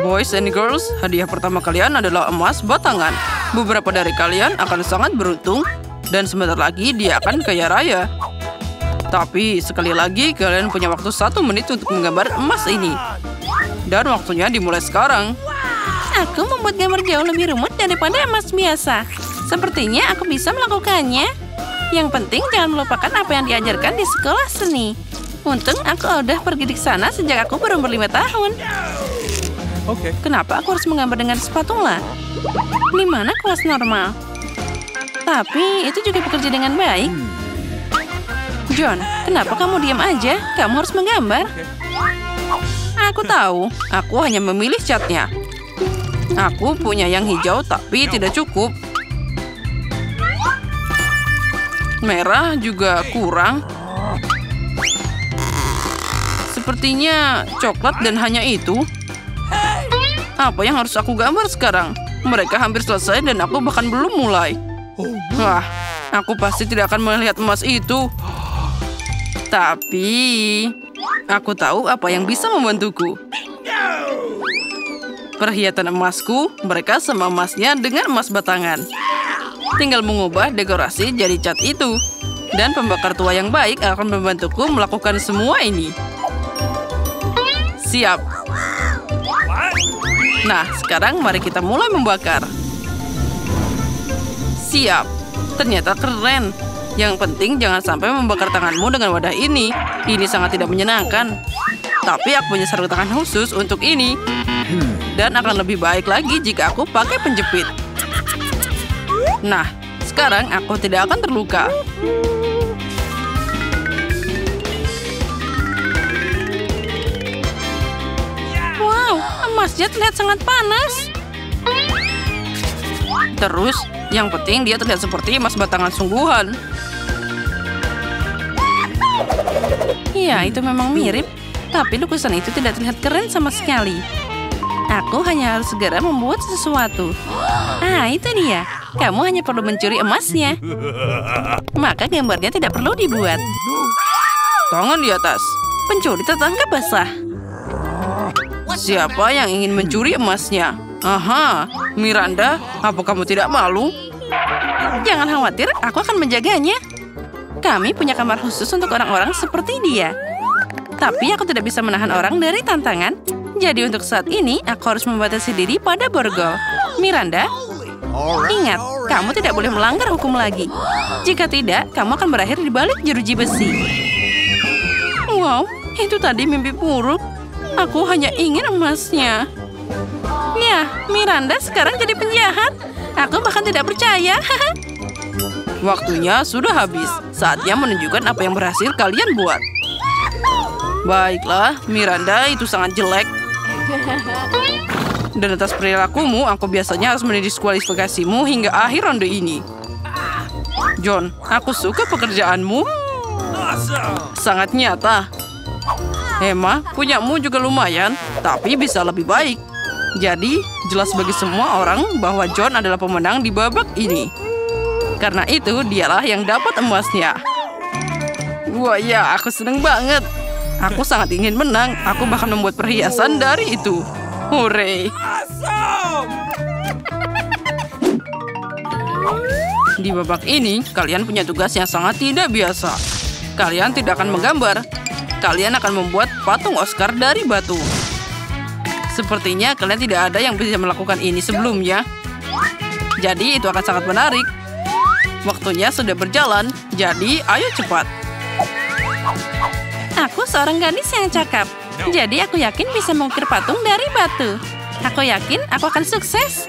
Boys and girls, hadiah pertama kalian adalah emas batangan. Beberapa dari kalian akan sangat beruntung, dan sebentar lagi dia akan kaya raya. Tapi sekali lagi kalian punya waktu 1 menit untuk menggambar emas ini. Dan waktunya dimulai sekarang. Aku membuat gambar jauh lebih rumit daripada emas biasa. Sepertinya aku bisa melakukannya. Yang penting jangan melupakan apa yang diajarkan di sekolah seni. Untung aku udah pergi di sana sejak aku berumur 5 tahun. Kenapa aku harus menggambar dengan spatula? Di mana kelas normal? Tapi itu juga bekerja dengan baik. John, kenapa kamu diam aja? Kamu harus menggambar. Aku tahu, aku hanya memilih catnya. Aku punya yang hijau tapi tidak cukup. Merah juga kurang. Sepertinya coklat dan hanya itu. Apa yang harus aku gambar sekarang? Mereka hampir selesai dan aku bahkan belum mulai. Wah, aku pasti tidak akan melihat emas itu. Tapi aku tahu apa yang bisa membantuku. Perhiasan emasku, mereka sama emasnya dengan emas batangan. Tinggal mengubah dekorasi jadi cat itu. Dan pembakar tua yang baik akan membantuku melakukan semua ini. Siap. Nah, sekarang mari kita mulai membakar. Siap. Ternyata keren. Yang penting jangan sampai membakar tanganmu dengan wadah ini. Ini sangat tidak menyenangkan. Tapi aku punya sarung tangan khusus untuk ini. Dan akan lebih baik lagi jika aku pakai penjepit. Nah, sekarang aku tidak akan terluka. Wow, emasnya terlihat sangat panas. Terus, yang penting dia terlihat seperti emas batangan sungguhan. Iya, itu memang mirip. Tapi lukisan itu tidak terlihat keren sama sekali. Aku hanya harus segera membuat sesuatu. Ah, itu dia. Kamu hanya perlu mencuri emasnya. Maka gambarnya tidak perlu dibuat. Tangan di atas. Pencuri tertangkap basah. Siapa yang ingin mencuri emasnya? Aha, Miranda, apa kamu tidak malu? Jangan khawatir, aku akan menjaganya. Kami punya kamar khusus untuk orang-orang seperti dia. Tapi aku tidak bisa menahan orang dari tantangan. Jadi untuk saat ini, aku harus membatasi diri pada borgol. Miranda, ingat, kamu tidak boleh melanggar hukum lagi. Jika tidak, kamu akan berakhir di balik jeruji besi. Wow, itu tadi mimpi buruk. Aku hanya ingin emasnya. Ya, Miranda sekarang jadi penjahat. Aku bahkan tidak percaya. Waktunya sudah habis. Saatnya menunjukkan apa yang berhasil kalian buat. Baiklah, Miranda, itu sangat jelek. Dan atas perilakumu, aku biasanya harus mendiskualifikasimu hingga akhir ronde ini. John, aku suka pekerjaanmu. Sangat nyata. Emma, punyamu juga lumayan, tapi bisa lebih baik. Jadi, jelas bagi semua orang bahwa John adalah pemenang di babak ini. Karena itu, dialah yang dapat emasnya. Wah ya, aku seneng banget. Aku sangat ingin menang. Aku bahkan membuat perhiasan dari itu. Hore! Di babak ini, kalian punya tugas yang sangat tidak biasa. Kalian tidak akan menggambar. Kalian akan membuat patung Oscar dari batu. Sepertinya kalian tidak ada yang bisa melakukan ini sebelumnya. Jadi itu akan sangat menarik. Waktunya sudah berjalan, jadi ayo cepat. Aku seorang gadis yang cakap. Jadi aku yakin bisa mengukir patung dari batu. Aku yakin aku akan sukses.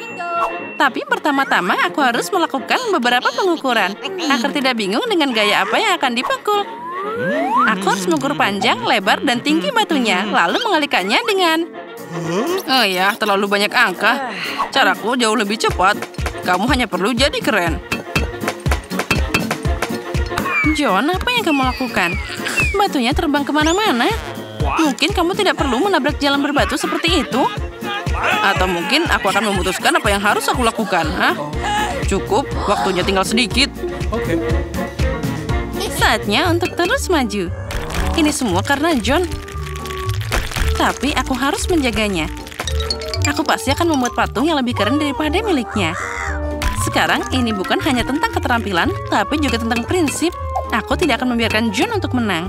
Tapi pertama-tama aku harus melakukan beberapa pengukuran. Agar tidak bingung dengan gaya apa yang akan dipukul. Aku harus mengukur panjang, lebar, dan tinggi batunya. Lalu mengalikannya dengan... Oh ya, terlalu banyak angka. Caraku jauh lebih cepat. Kamu hanya perlu jadi keren. John, apa yang kamu lakukan? Batunya terbang kemana-mana. Mungkin kamu tidak perlu menabrak jalan berbatu seperti itu. Atau mungkin aku akan memutuskan apa yang harus aku lakukan. Hah? Cukup, waktunya tinggal sedikit. Saatnya untuk terus maju. Ini semua karena John. Tapi aku harus menjaganya. Aku pasti akan membuat patung yang lebih keren daripada miliknya. Sekarang ini bukan hanya tentang keterampilan, tapi juga tentang prinsip. Aku tidak akan membiarkan John untuk menang.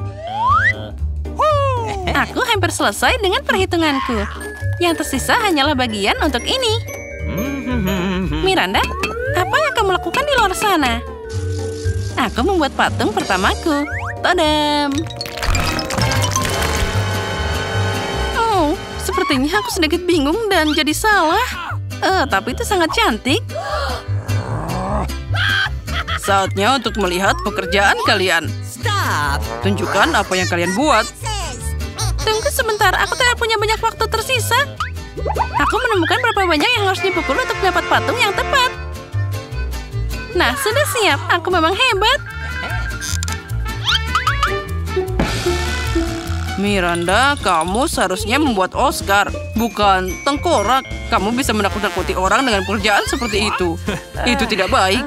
Aku hampir selesai dengan perhitunganku. Yang tersisa hanyalah bagian untuk ini. Miranda, apa yang kamu lakukan di luar sana? Aku membuat patung pertamaku. Tadam! Oh, sepertinya aku sedikit bingung dan jadi salah. Tapi itu sangat cantik. Saatnya untuk melihat pekerjaan kalian. Tunjukkan apa yang kalian buat. Tunggu sebentar, aku tidak punya banyak waktu tersisa. Aku menemukan berapa banyak yang harus dipukul untuk dapat patung yang tepat. Nah, sudah siap. Aku memang hebat. Miranda, kamu seharusnya membuat Oscar, bukan tengkorak. Kamu bisa menakut-nakuti orang dengan pekerjaan seperti itu. Itu tidak baik.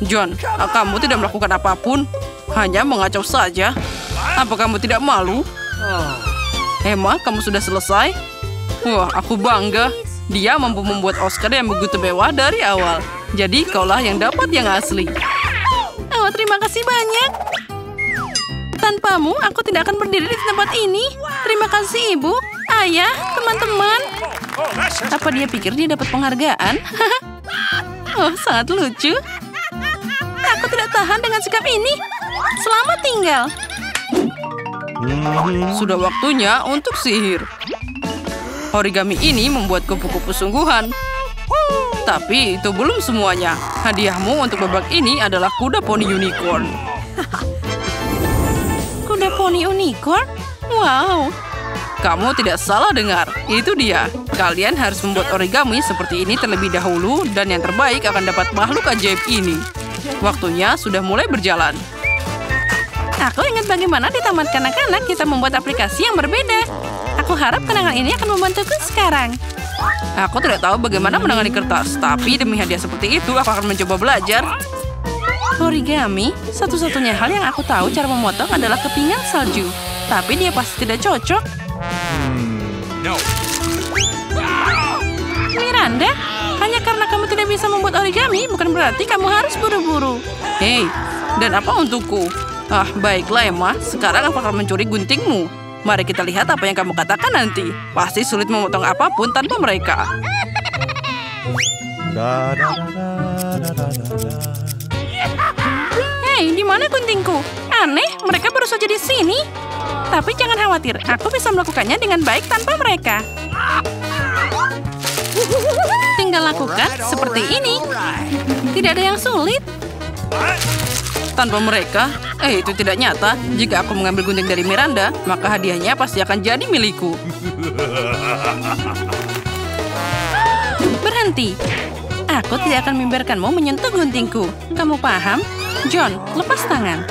John, kamu tidak melakukan apapun. Hanya mengacau saja. Apa kamu tidak malu? Emma, kamu sudah selesai? Wah, aku bangga. Dia mampu membuat Oscar yang begitu mewah dari awal. Jadi, kaulah yang dapat yang asli. Oh, terima kasih banyak. Tanpamu, aku tidak akan berdiri di tempat ini. Terima kasih, Ibu, Ayah, teman-teman. Apa dia pikir dia dapat penghargaan? Oh, sangat lucu. Aku tidak tahan dengan sikap ini. Selamat tinggal. Sudah waktunya untuk sihir. Origami ini membuat kupu-kupu sungguhan. Tapi itu belum semuanya. Hadiahmu untuk babak ini adalah kuda poni unicorn. Kuda poni unicorn? Wow. Kamu tidak salah dengar. Itu dia. Kalian harus membuat origami seperti ini terlebih dahulu. Dan yang terbaik akan dapat makhluk ajaib ini. Waktunya sudah mulai berjalan. Aku ingat bagaimana di taman kanak-kanak kita membuat aplikasi yang berbeda. Aku harap kenangan ini akan membantuku sekarang. Aku tidak tahu bagaimana menangani kertas. Tapi demi hadiah seperti itu, aku akan mencoba belajar. Origami, satu-satunya hal yang aku tahu cara memotong adalah kepingan salju. Tapi dia pasti tidak cocok. No. Miranda, hanya karena kamu tidak bisa membuat origami, bukan berarti kamu harus buru-buru. Hei, dan apa untukku? Ah, baiklah Emma. Sekarang aku akan mencuri guntingmu. Mari kita lihat apa yang kamu katakan nanti. Pasti sulit memotong apapun tanpa mereka. Hei, di mana guntingku? Aneh, mereka baru saja di sini. Tapi jangan khawatir, aku bisa melakukannya dengan baik tanpa mereka. Tinggal lakukan seperti ini. Tidak ada yang sulit. Tanpa mereka, itu tidak nyata. Jika aku mengambil gunting dari Miranda, maka hadiahnya pasti akan jadi milikku. Berhenti. Aku tidak akan membiarkanmu menyentuh guntingku. Kamu paham? John, lepas tangan.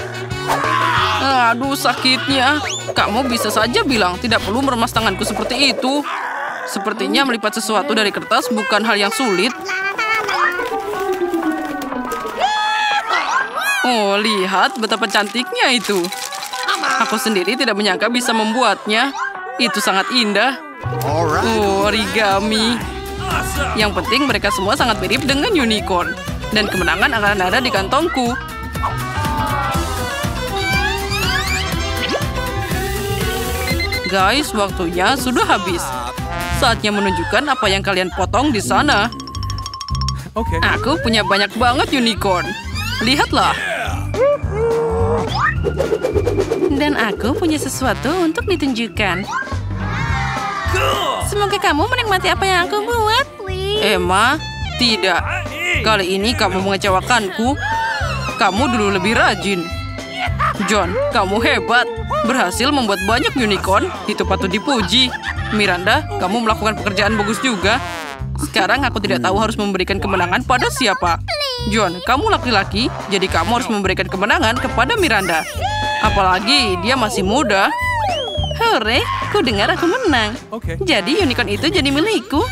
Aduh, sakitnya. Kamu bisa saja bilang tidak perlu meremas tanganku seperti itu. Sepertinya melipat sesuatu dari kertas bukan hal yang sulit. Oh, lihat betapa cantiknya itu. Aku sendiri tidak menyangka bisa membuatnya. Itu sangat indah. Oh, origami. Yang penting mereka semua sangat mirip dengan unicorn. Dan kemenangan akan ada di kantongku. Guys, waktunya sudah habis. Saatnya menunjukkan apa yang kalian potong di sana. Aku punya banyak banget unicorn. Lihatlah. Dan aku punya sesuatu untuk ditunjukkan. Semoga kamu menikmati apa yang aku buat. Emma, tidak. Kali ini kamu mengecewakanku. Kamu dulu lebih rajin. John, kamu hebat. Berhasil membuat banyak unicorn. Itu patut dipuji. Miranda, kamu melakukan pekerjaan bagus juga. Sekarang aku tidak tahu harus memberikan kemenangan pada siapa. John, kamu laki-laki, jadi kamu harus memberikan kemenangan kepada Miranda. Apalagi dia masih muda. Hore, ku dengar aku menang. Jadi unicorn itu jadi milikku.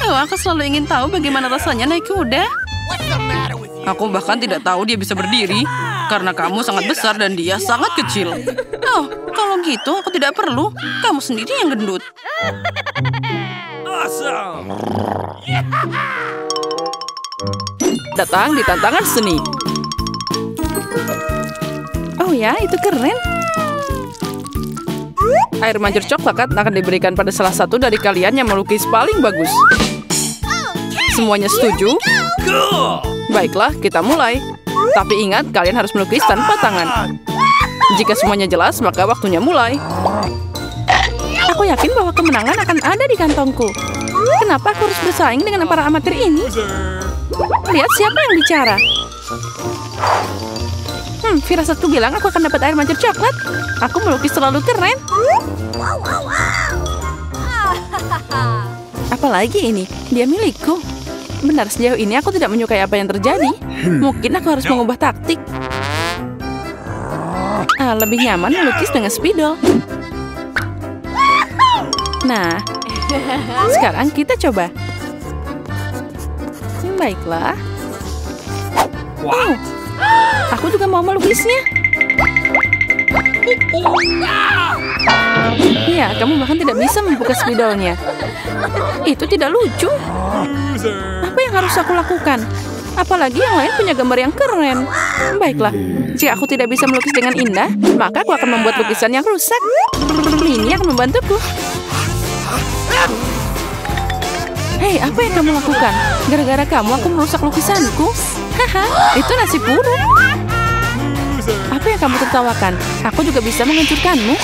Oh, aku selalu ingin tahu bagaimana rasanya naik kuda. Aku bahkan tidak tahu dia bisa berdiri. Karena kamu sangat besar dan dia sangat kecil. Oh, kalau gitu aku tidak perlu. Kamu sendiri yang gendut. Awesome. Datang di tantangan seni. Oh ya, itu keren. Air mancur coklat akan diberikan pada salah satu dari kalian yang melukis paling bagus. Semuanya setuju? Cool. Baiklah, kita mulai. Tapi ingat, kalian harus melukis tanpa tangan. Jika semuanya jelas, maka waktunya mulai. Aku yakin bahwa kemenangan akan ada di kantongku. Kenapa aku harus bersaing dengan para amatir ini? Lihat siapa yang bicara. Firasatku bilang aku akan dapat air mancur coklat. Aku melukis terlalu keren. Apalagi ini, dia milikku. Benar, sejauh ini aku tidak menyukai apa yang terjadi. Mungkin aku harus mengubah taktik. Lebih nyaman melukis dengan spidol. Nah, sekarang kita coba. Baiklah. Oh, aku juga mau melukisnya. Iya, kamu bahkan tidak bisa membuka spidolnya. Itu tidak lucu. Apa yang harus aku lakukan? Apalagi yang lain punya gambar yang keren. Baiklah, jika aku tidak bisa melukis dengan indah, maka aku akan membuat lukisan yang rusak. Ini akan membantuku. Hei, apa yang kamu lakukan? Gara-gara kamu aku merusak lukisanku. Haha, itu nasib buruk. Apa yang kamu tertawakan? Aku juga bisa menghancurkanmu.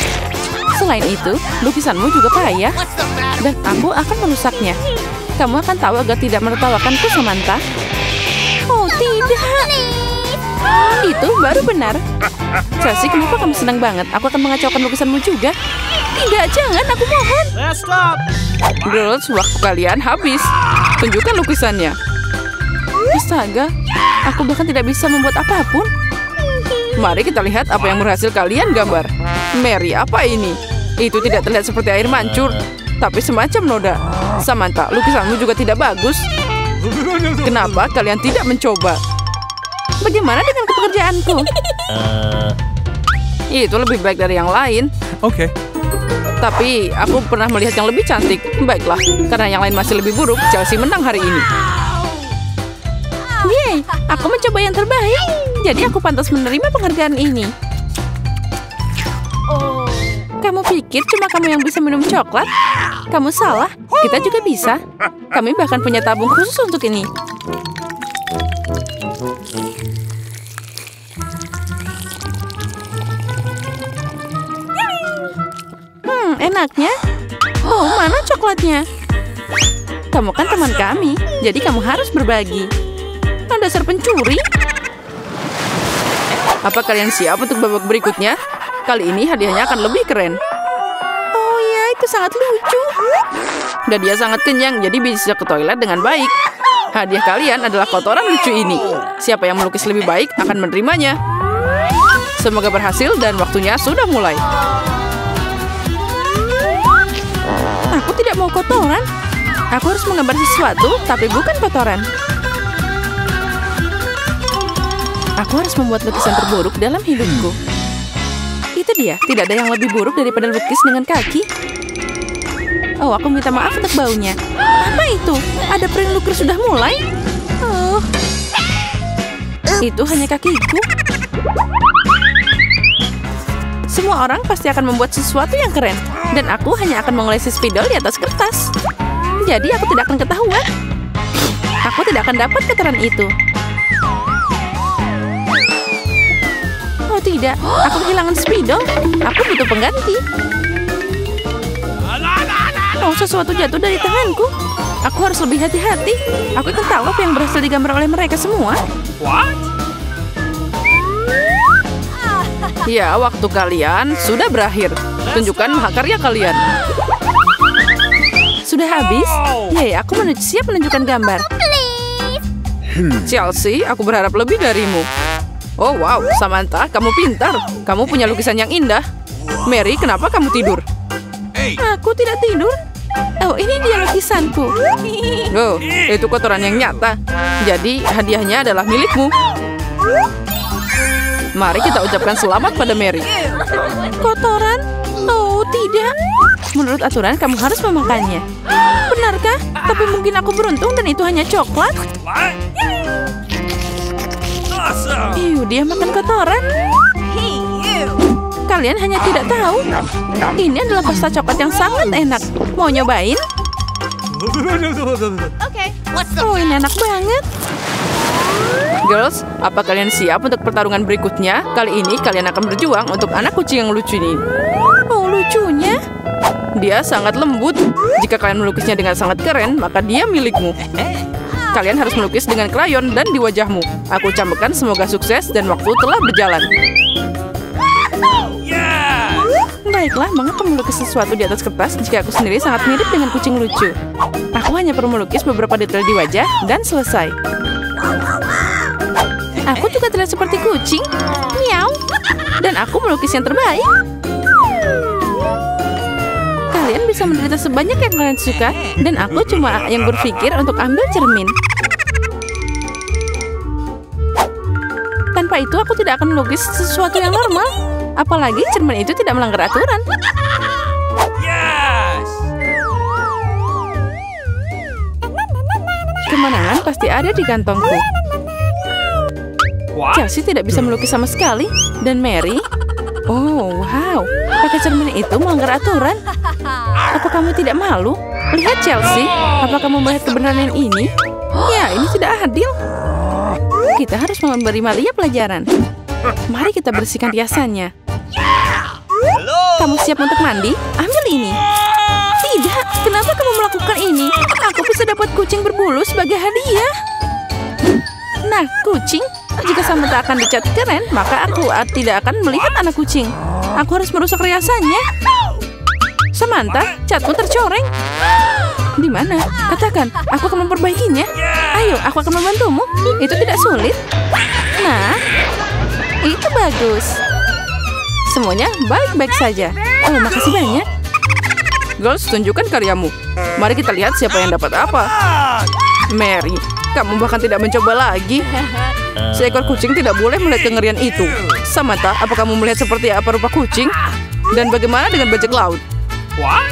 Selain itu, lukisanmu juga payah. Dan aku akan merusaknya. Kamu akan tahu agar tidak menertawakanku, Samantha. Oh, tidak. Itu baru benar. Chelsea, kenapa kamu senang banget? Aku akan mengacaukan lukisanmu juga. Tidak, jangan, aku mohon. Let's stop. Girls, waktu kalian habis. Tunjukkan lukisannya. Astaga, aku bahkan tidak bisa membuat apapun. Mari kita lihat apa yang berhasil kalian gambar. Mary, apa ini? Itu tidak terlihat seperti air mancur, tapi semacam noda. Samantha, lukisanmu juga tidak bagus. Kenapa kalian tidak mencoba? Bagaimana dengan pekerjaanku? Itu lebih baik dari yang lain. Okay. Tapi aku pernah melihat yang lebih cantik. Baiklah, karena yang lain masih lebih buruk, Chelsea menang hari ini. Yeay, aku mencoba yang terbaik. Jadi aku pantas menerima penghargaan ini. Kamu pikir cuma kamu yang bisa minum coklat? Kamu salah, kita juga bisa. Kami bahkan punya tabung khusus untuk ini. Enaknya. Oh, mana coklatnya? Kamu kan teman kami, jadi kamu harus berbagi. Dasar pencuri. Apa kalian siap untuk babak berikutnya? Kali ini hadiahnya akan lebih keren. Oh ya, itu sangat lucu. Dan dia sangat kenyang, jadi bisa ke toilet dengan baik. Hadiah kalian adalah kotoran lucu ini. Siapa yang melukis lebih baik akan menerimanya. Semoga berhasil dan waktunya sudah mulai. Aku tidak mau kotoran. Aku harus menggambar sesuatu, tapi bukan kotoran. Aku harus membuat lukisan terburuk dalam hidupku. Itu dia, tidak ada yang lebih buruk daripada lukis dengan kaki. Oh, aku minta maaf untuk baunya. Apa itu? Ada pering lukis sudah mulai? Oh, itu hanya kakiku. Semua orang pasti akan membuat sesuatu yang keren. Dan aku hanya akan mengolesi spidol di atas kertas. Jadi aku tidak akan ketahuan. Aku tidak akan dapat kotoran itu. Oh tidak, aku kehilangan spidol. Aku butuh pengganti. Oh, sesuatu jatuh dari tanganku. Aku harus lebih hati-hati. Aku akan tahu apa yang berhasil digambar oleh mereka semua. What? Ya, waktu kalian sudah berakhir. Tunjukkan mahakarya kalian. Sudah habis? Yay, aku siap menunjukkan gambar. Chelsea, aku berharap lebih darimu. Oh wow, Samantha, kamu pintar. Kamu punya lukisan yang indah. Mary, kenapa kamu tidur? Hey. Aku tidak tidur. Oh, ini dia lukisanku. Oh, itu kotoran yang nyata. Jadi, hadiahnya adalah milikmu. Mari kita ucapkan selamat pada Mary. Kotoran? Oh, tidak. Menurut aturan, kamu harus memakannya. Benarkah? Tapi mungkin aku beruntung dan itu hanya coklat. What? Awesome. Dia makan kotoran. Kalian hanya tidak tahu. Ini adalah pasta coklat yang sangat enak. Mau nyobain? Oh, ini enak banget. Girls, apa kalian siap untuk pertarungan berikutnya? Kali ini kalian akan berjuang untuk anak kucing yang lucu ini. Oh, lucunya. Dia sangat lembut. Jika kalian melukisnya dengan sangat keren, maka dia milikmu. Kalian harus melukis dengan krayon dan di wajahmu. Aku ucapkan semoga sukses dan waktu telah berjalan. Yes. Baiklah, mengapa melukis sesuatu di atas kertas jika aku sendiri sangat mirip dengan kucing lucu? Aku hanya perlu melukis beberapa detail di wajah dan selesai. Aku juga terlihat seperti kucing. Miau. Dan aku melukis yang terbaik. Kalian bisa menderita sebanyak yang kalian suka, dan aku cuma yang berpikir untuk ambil cermin. Tanpa itu aku tidak akan melukis sesuatu yang normal. Apalagi cermin itu tidak melanggar aturan. Yes. Kemenangan pasti ada di kantongku. What? Chelsea tidak bisa melukis sama sekali. Dan Mary? Oh, wow. Pakai cermin itu melanggar aturan. Apa kamu tidak malu? Lihat Chelsea. Apa kamu melihat kebenaran ini? Ya, ini tidak adil. Kita harus memberi Malia pelajaran. Mari kita bersihkan riasannya. Kamu siap untuk mandi? Ambil ini. Tidak, kenapa kamu melakukan ini? Aku bisa dapat kucing berbulu sebagai hadiah. Nah, kucing, jika Samantha akan dicat keren, maka aku tidak akan melihat anak kucing. Aku harus merusak riasannya. Samantha, catmu tercoreng. Di mana? Katakan, aku akan memperbaikinya. Ayo, aku akan membantumu. Itu tidak sulit. Nah, itu bagus. Semuanya baik-baik saja. Oh, makasih banyak. Girls, tunjukkan karyamu. Mari kita lihat siapa yang dapat apa. Mary, kamu bahkan tidak mencoba lagi. Seekor kucing tidak boleh melihat kengerian itu. Samantha, apa kamu melihat seperti apa rupa kucing? Dan bagaimana dengan bajak laut? What?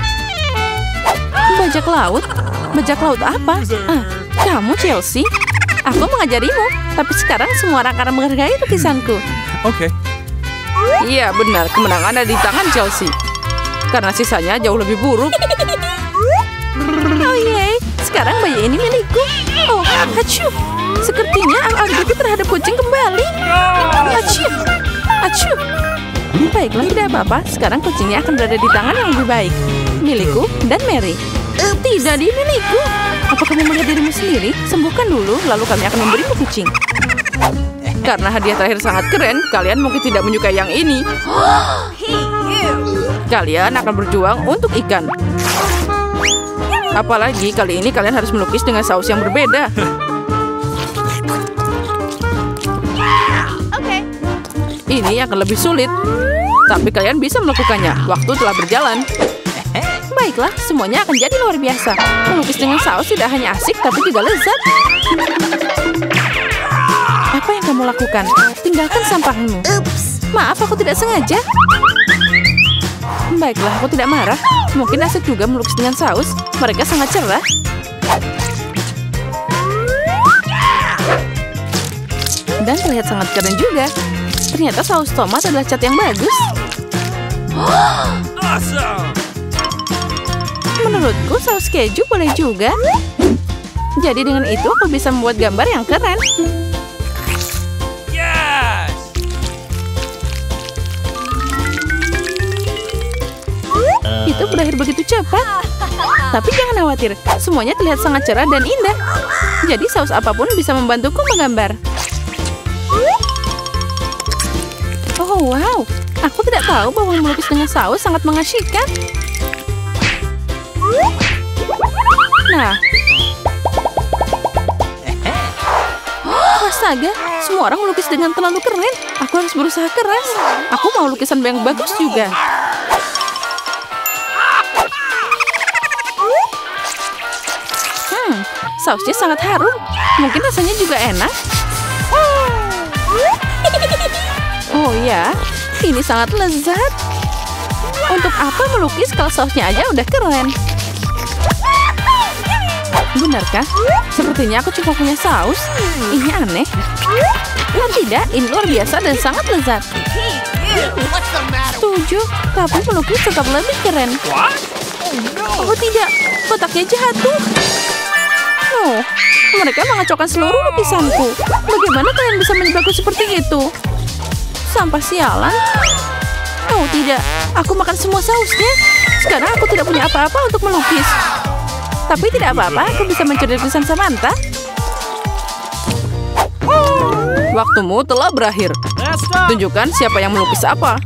Bajak laut? Bajak laut apa? Kamu Chelsea? Aku mengajarimu, tapi sekarang semua orang akan menghargai lukisanku. Okay. Iya, benar. Kemenangan ada di tangan Chelsea. Karena sisanya jauh lebih buruk. Oh yeay, sekarang bayi ini milikku. Oh, acuh. Sepertinya alergiku terhadap kucing kembali. Acuh, acuh. Baiklah, tidak apa-apa. Sekarang kucingnya akan berada di tangan yang lebih baik. Milikku dan Mary. Tidak, dia milikku. Apa kamu melihat dirimu sendiri? Sembuhkan dulu, lalu kami akan memberimu kucing. Karena hadiah terakhir sangat keren, kalian mungkin tidak menyukai yang ini. Kalian akan berjuang untuk ikan. Apalagi kali ini kalian harus melukis dengan saus yang berbeda. Ini akan lebih sulit. Tapi kalian bisa melakukannya. Waktu telah berjalan. Baiklah, semuanya akan jadi luar biasa. Melukis dengan saus tidak hanya asik, tapi juga lezat. Apa yang kamu lakukan? Tinggalkan sampahmu. Maaf, aku tidak sengaja. Baiklah, aku tidak marah. Mungkin asik juga melukis dengan saus. Mereka sangat cerah. Dan terlihat sangat keren juga. Ternyata saus tomat adalah cat yang bagus. Awesome. Menurutku saus keju boleh juga. Jadi dengan itu aku bisa membuat gambar yang keren. Yes. Itu berakhir begitu cepat. Tapi jangan khawatir, semuanya terlihat sangat cerah dan indah. Jadi saus apapun bisa membantuku menggambar. Oh wow, aku tidak tahu bahwa melukis dengan saus sangat mengasyikkan. Nah, astaga, semua orang melukis dengan terlalu keren. Aku harus berusaha keras. Aku mau lukisan yang bagus juga. Sausnya sangat harum. Mungkin rasanya juga enak. Oh ya, ini sangat lezat. Untuk apa melukis kalau sausnya aja udah keren? Benarkah? Sepertinya aku cuma punya saus. Ini aneh. Oh tidak, ini luar biasa dan sangat lezat. Setuju, tapi melukis tetap lebih keren. Oh tidak, kotaknya jatuh. Oh, mereka mengacaukan seluruh lukisanku. Bagaimana kalian bisa menjebakku seperti itu? Sampah sialan. Oh tidak, aku makan semua sausnya. Sekarang aku tidak punya apa-apa untuk melukis. Tapi tidak apa-apa, aku bisa mencuri lukisan Samantha. Waktumu telah berakhir. Tunjukkan siapa yang melukis apa.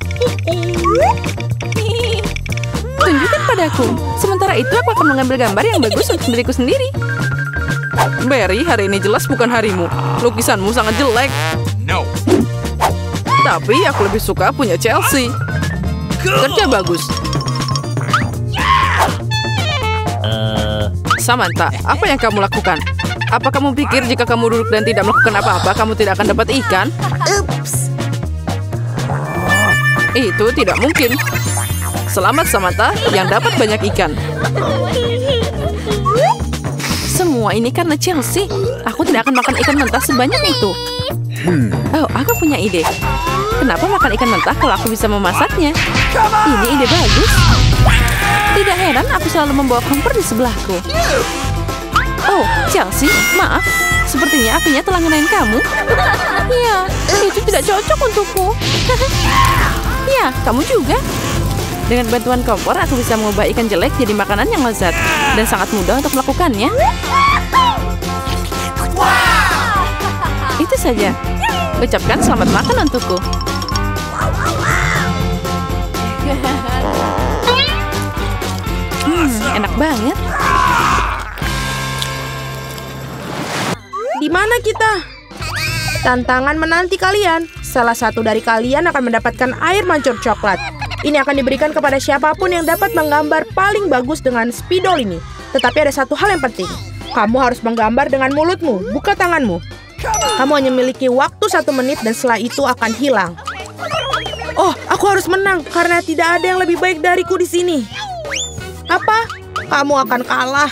Tunjukkan padaku. Sementara itu aku akan mengambil gambar yang bagus untuk diriku sendiri. Barry, hari ini jelas bukan harimu. Lukisanmu sangat jelek. No. Tapi aku lebih suka punya Chelsea. Kerja bagus. Samantha, apa yang kamu lakukan? Apa kamu pikir jika kamu duduk dan tidak melakukan apa-apa, kamu tidak akan dapat ikan? Ups. Itu tidak mungkin. Selamat Samantha yang dapat banyak ikan. Semua ini karena Chelsea. Aku tidak akan makan ikan mentah sebanyak itu. Oh, aku punya ide. Kenapa makan ikan mentah kalau aku bisa memasaknya? Ini ide bagus. Tidak heran aku selalu membawa kompor di sebelahku. Oh, Chelsea, maaf. Sepertinya apinya telah ngenain kamu. Ya, itu tidak cocok untukku. Ya, kamu juga. Dengan bantuan kompor, aku bisa mengubah ikan jelek jadi makanan yang lezat. Dan sangat mudah untuk melakukannya. Itu saja. Ucapkan selamat makan untukku. Enak banget. Di mana kita? Tantangan menanti kalian. Salah satu dari kalian akan mendapatkan air mancur coklat. Ini akan diberikan kepada siapapun yang dapat menggambar paling bagus dengan spidol ini. Tetapi ada satu hal yang penting. Kamu harus menggambar dengan mulutmu, bukan tanganmu. Kamu hanya memiliki waktu 1 menit dan setelah itu akan hilang. Oh, aku harus menang karena tidak ada yang lebih baik dariku di sini. Apa? Kamu akan kalah.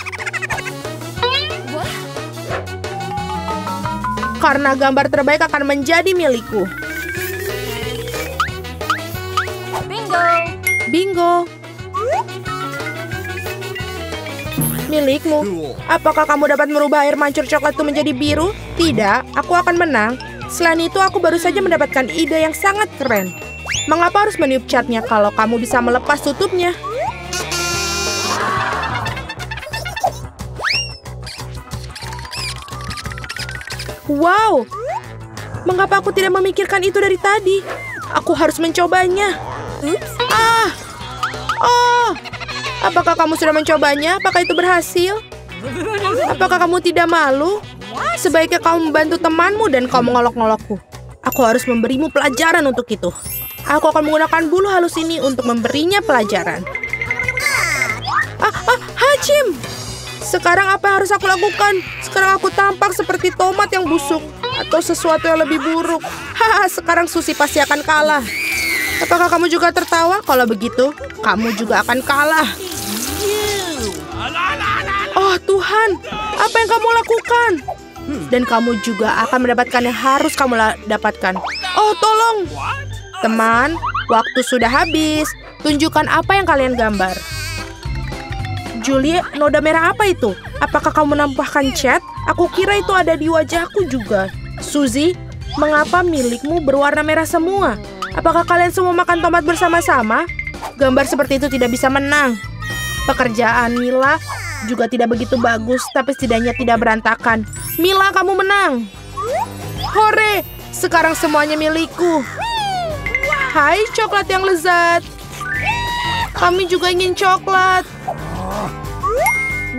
Karena gambar terbaik akan menjadi milikku. Bingo. Bingo. Milikmu. Apakah kamu dapat merubah air mancur coklat itu menjadi biru? Tidak, aku akan menang. Selain itu, aku baru saja mendapatkan ide yang sangat keren. Mengapa harus meniup catnya kalau kamu bisa melepas tutupnya? Wow, mengapa aku tidak memikirkan itu dari tadi? Aku harus mencobanya. Oh, apakah kamu sudah mencobanya? Apakah itu berhasil? Apakah kamu tidak malu? Sebaiknya kamu membantu temanmu dan kau mengolok-ngolokku. Aku harus memberimu pelajaran untuk itu. Aku akan menggunakan bulu halus ini untuk memberinya pelajaran. Hachim! Sekarang apa yang harus aku lakukan? Sekarang aku tampak seperti tomat yang busuk. Atau sesuatu yang lebih buruk. Haha, sekarang Susi pasti akan kalah. Apakah kamu juga tertawa? Kalau begitu, kamu juga akan kalah. Oh Tuhan, apa yang kamu lakukan? Dan kamu juga akan mendapatkan yang harus kamu dapatkan. Oh tolong. Teman, waktu sudah habis. Tunjukkan apa yang kalian gambar. Julie, noda merah apa itu? Apakah kamu menambahkan cat? Aku kira itu ada di wajahku juga. Suzy, mengapa milikmu berwarna merah semua? Apakah kalian semua makan tomat bersama-sama? Gambar seperti itu tidak bisa menang. Pekerjaan Mila juga tidak begitu bagus, tapi setidaknya tidak berantakan. Mila, kamu menang. Hore, sekarang semuanya milikku. Hai, coklat yang lezat. Kami juga ingin coklat.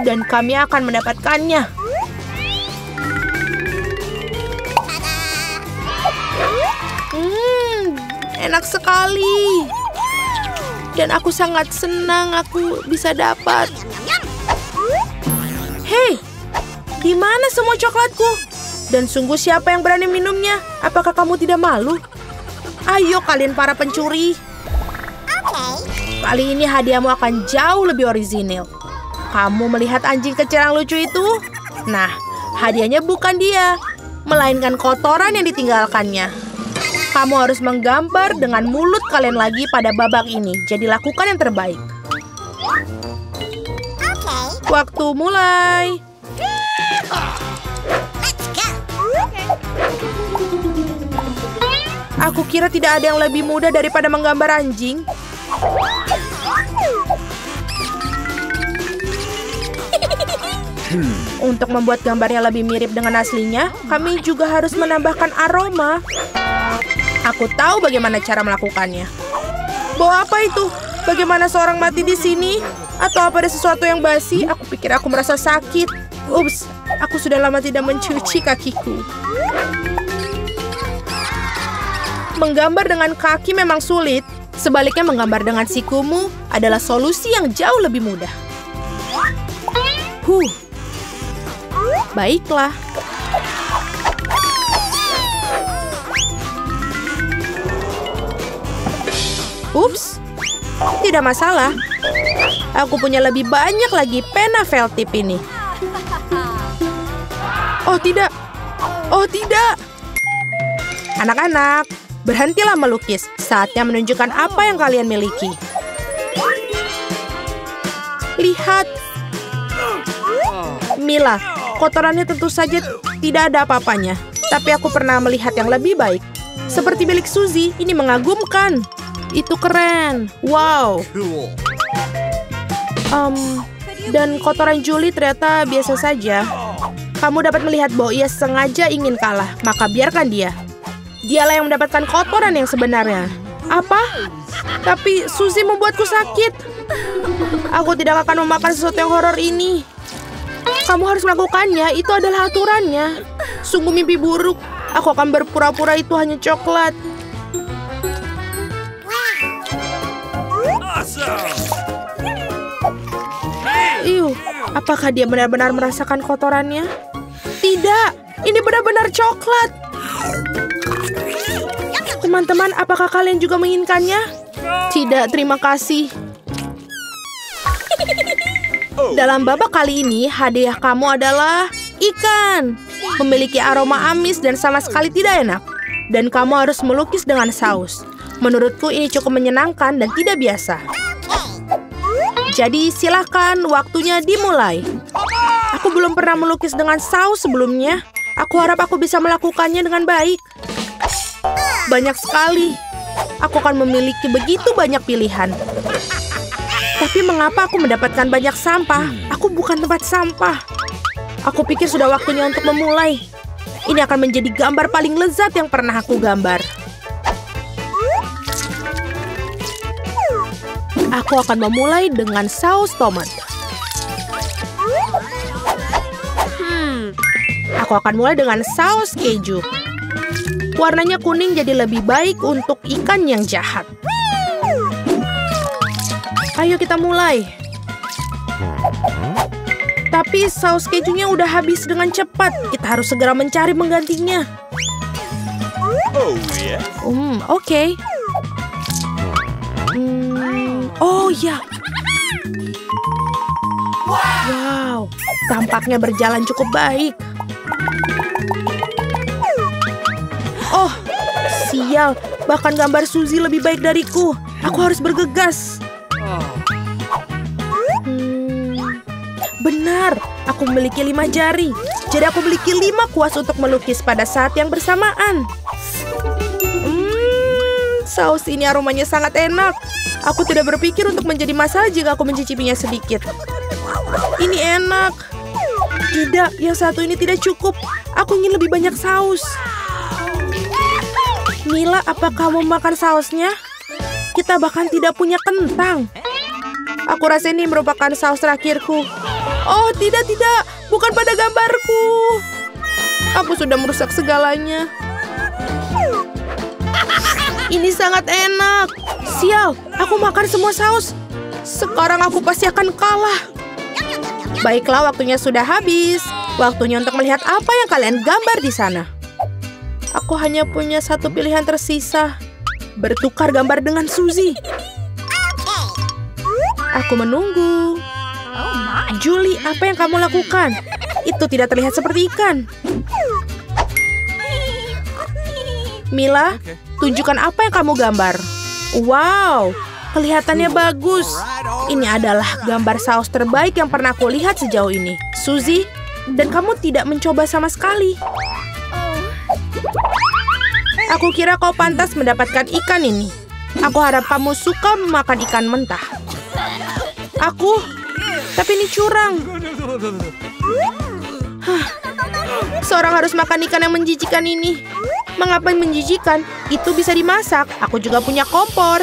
Dan kami akan mendapatkannya. Enak sekali. Dan aku sangat senang aku bisa dapat. Hei, di mana semua coklatku? Dan sungguh siapa yang berani minumnya? Apakah kamu tidak malu? Ayo kalian para pencuri. Kali ini hadiahmu akan jauh lebih orisinil. Kamu melihat anjing kecil yang lucu itu? Nah, hadiahnya bukan dia, melainkan kotoran yang ditinggalkannya. Kamu harus menggambar dengan mulut kalian lagi pada babak ini. Jadi lakukan yang terbaik. Waktu mulai. Aku kira tidak ada yang lebih mudah daripada menggambar anjing. Untuk membuat gambarnya lebih mirip dengan aslinya, kami juga harus menambahkan aroma. Aku tahu bagaimana cara melakukannya. Bau apa itu? Bagaimana seorang mati di sini? Atau apa ada sesuatu yang basi? Aku pikir aku merasa sakit. Ups, aku sudah lama tidak mencuci kakiku. Menggambar dengan kaki memang sulit. Sebaliknya menggambar dengan sikumu adalah solusi yang jauh lebih mudah. Baiklah. Ups, tidak masalah. Aku punya lebih banyak lagi pena felt tip ini. Oh tidak. Oh tidak. Anak-anak, berhentilah melukis. Saatnya menunjukkan apa yang kalian miliki. Lihat. Mila, kotorannya tentu saja tidak ada apa-apanya. Tapi aku pernah melihat yang lebih baik. Seperti milik Suzy, ini mengagumkan. Itu keren. Wow. Dan kotoran Julie ternyata biasa saja. Kamu dapat melihat bahwa ia sengaja ingin kalah. Maka biarkan dia. Dialah yang mendapatkan kotoran yang sebenarnya. Apa? Tapi Suzy membuatku sakit. Aku tidak akan memakan sesuatu yang horor ini. Kamu harus melakukannya, itu adalah aturannya. Sungguh mimpi buruk. Aku akan berpura-pura itu hanya coklat. Apakah dia benar-benar merasakan kotorannya? Tidak, ini benar-benar coklat. Teman-teman, apakah kalian juga menginginkannya? Tidak, terima kasih. Dalam babak kali ini, hadiah kamu adalah ikan. Memiliki aroma amis dan sama sekali tidak enak. Dan kamu harus melukis dengan saus. Menurutku ini cukup menyenangkan dan tidak biasa. Jadi silakan, waktunya dimulai. Aku belum pernah melukis dengan saus sebelumnya. Aku harap aku bisa melakukannya dengan baik. Banyak sekali. Aku akan memiliki begitu banyak pilihan. Tapi mengapa aku mendapatkan banyak sampah? Aku bukan tempat sampah. Aku pikir sudah waktunya untuk memulai. Ini akan menjadi gambar paling lezat yang pernah aku gambar. Aku akan memulai dengan saus tomat. Aku akan mulai dengan saus keju. Warnanya kuning jadi lebih baik untuk ikan yang jahat. Ayo kita mulai. Tapi saus kejunya udah habis dengan cepat. Kita harus segera mencari penggantinya. Oke. Oh ya. Wow, tampaknya berjalan cukup baik. Oh, sial. Bahkan gambar Suzy lebih baik dariku. Aku harus bergegas. Benar, aku memiliki 5 jari. Jadi aku memiliki 5 kuas untuk melukis pada saat yang bersamaan. Saus ini aromanya sangat enak. Aku tidak berpikir untuk menjadi masalah jika aku mencicipinya sedikit. Ini enak. Tidak, yang satu ini tidak cukup. Aku ingin lebih banyak saus. Mila, apa kamu makan sausnya? Kita bahkan tidak punya kentang. Aku rasa ini merupakan saus terakhirku. Oh, tidak. Bukan pada gambarku. Aku sudah merusak segalanya. Ini sangat enak. Sial, aku makan semua saus. Sekarang aku pasti akan kalah. Baiklah, waktunya sudah habis. Waktunya untuk melihat apa yang kalian gambar di sana. Aku hanya punya satu pilihan tersisa. bertukar gambar dengan Suzy. Aku menunggu. Julie, apa yang kamu lakukan? Itu tidak terlihat seperti ikan. Mila, tunjukkan apa yang kamu gambar. Wow, kelihatannya bagus. Ini adalah gambar saus terbaik yang pernah aku lihat sejauh ini. Suzy, dan kamu tidak mencoba sama sekali. Aku kira kau pantas mendapatkan ikan ini. Aku harap kamu suka memakan ikan mentah. Tapi ini curang. Seorang harus makan ikan yang menjijikan ini. Mengapa menjijikan? Itu bisa dimasak. Aku juga punya kompor.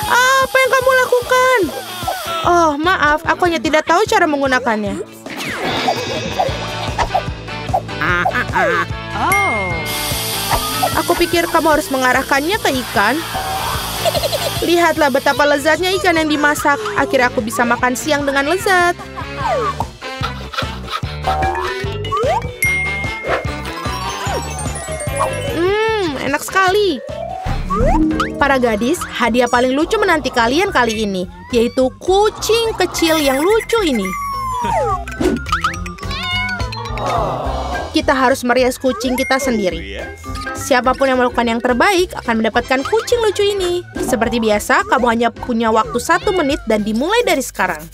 Apa yang kamu lakukan? Oh, maaf. Aku hanya tidak tahu cara menggunakannya. Aku pikir kamu harus mengarahkannya ke ikan. Lihatlah betapa lezatnya ikan yang dimasak. Akhirnya aku bisa makan siang dengan lezat. Enak sekali. Para gadis, hadiah paling lucu menanti kalian kali ini, yaitu kucing kecil yang lucu ini. Kita harus merias kucing kita sendiri. Siapapun yang melakukan yang terbaik akan mendapatkan kucing lucu ini. Seperti biasa, kamu hanya punya waktu 1 menit dan dimulai dari sekarang.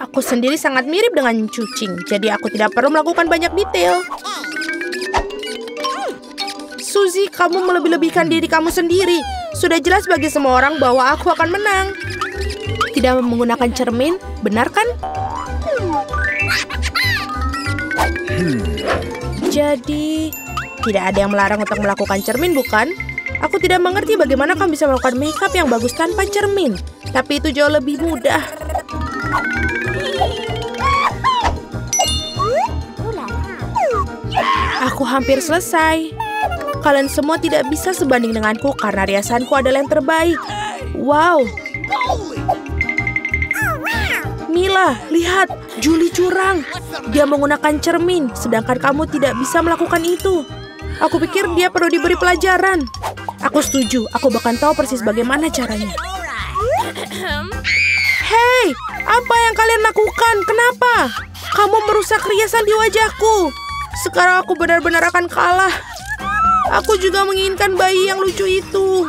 Aku sendiri sangat mirip dengan kucing, jadi aku tidak perlu melakukan banyak detail. Suzy, kamu melebih-lebihkan diri kamu sendiri. Sudah jelas bagi semua orang bahwa aku akan menang. Tidak menggunakan cermin, benar kan? Jadi, tidak ada yang melarang untuk melakukan cermin, bukan? Aku tidak mengerti bagaimana kamu bisa melakukan makeup yang bagus tanpa cermin. Tapi itu jauh lebih mudah. Aku hampir selesai. Kalian semua tidak bisa sebanding denganku karena riasanku adalah yang terbaik. Wow. Mila, lihat. Julie curang. Dia menggunakan cermin, sedangkan kamu tidak bisa melakukan itu. Aku pikir dia perlu diberi pelajaran. Aku setuju. Aku bahkan tahu persis bagaimana caranya. Hei, apa yang kalian lakukan? Kenapa? Kamu merusak riasan di wajahku. Sekarang aku benar-benar akan kalah. Aku juga menginginkan bayi yang lucu itu.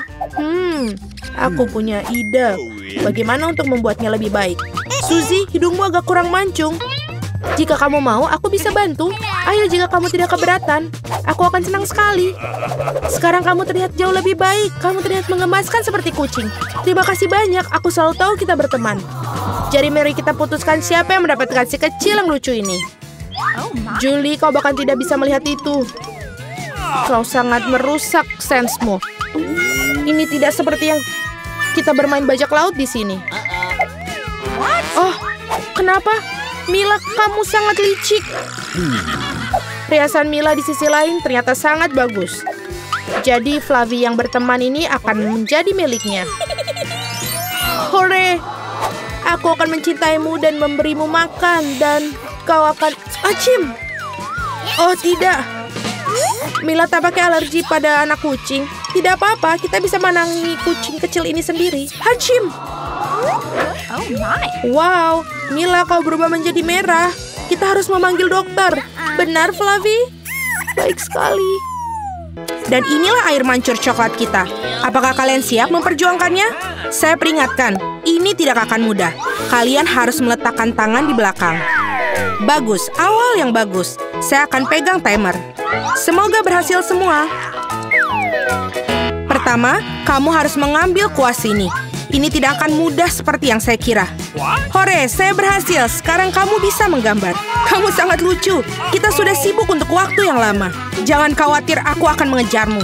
Aku punya ide. Bagaimana untuk membuatnya lebih baik? Suzy, hidungmu agak kurang mancung. Jika kamu mau, aku bisa bantu. Ayo, jika kamu tidak keberatan. Aku akan senang sekali. Sekarang kamu terlihat jauh lebih baik. Kamu terlihat mengemaskan seperti kucing. Terima kasih banyak. Aku selalu tahu kita berteman. Jadi mari kita putuskan siapa yang mendapatkan si kecil yang lucu ini. Julie, kau bahkan tidak bisa melihat itu. Kau sangat merusak sensemu. Ini tidak seperti yang kita bermain bajak laut di sini. Oh, kenapa? Mila, kamu sangat licik. Riasan Mila di sisi lain ternyata sangat bagus. Jadi Flavie yang berteman ini akan menjadi miliknya. Hore! Aku akan mencintaimu dan memberimu makan dan kau akan... Acim! Oh tidak! Mila tampaknya alergi pada anak kucing. Tidak apa-apa, kita bisa menangani kucing kecil ini sendiri. Hachim! Wow, Mila kau berubah menjadi merah. Kita harus memanggil dokter. Benar, Flavie? Baik sekali. Dan inilah air mancur coklat kita. Apakah kalian siap memperjuangkannya? Saya peringatkan, ini tidak akan mudah. Kalian harus meletakkan tangan di belakang. Bagus, awal yang bagus. Saya akan pegang timer. Semoga berhasil semua. Pertama, kamu harus mengambil kuas ini. Ini tidak akan mudah seperti yang saya kira. Hore, saya berhasil. Sekarang kamu bisa menggambar. Kamu sangat lucu. Kita sudah sibuk untuk waktu yang lama. Jangan khawatir, aku akan mengejarmu.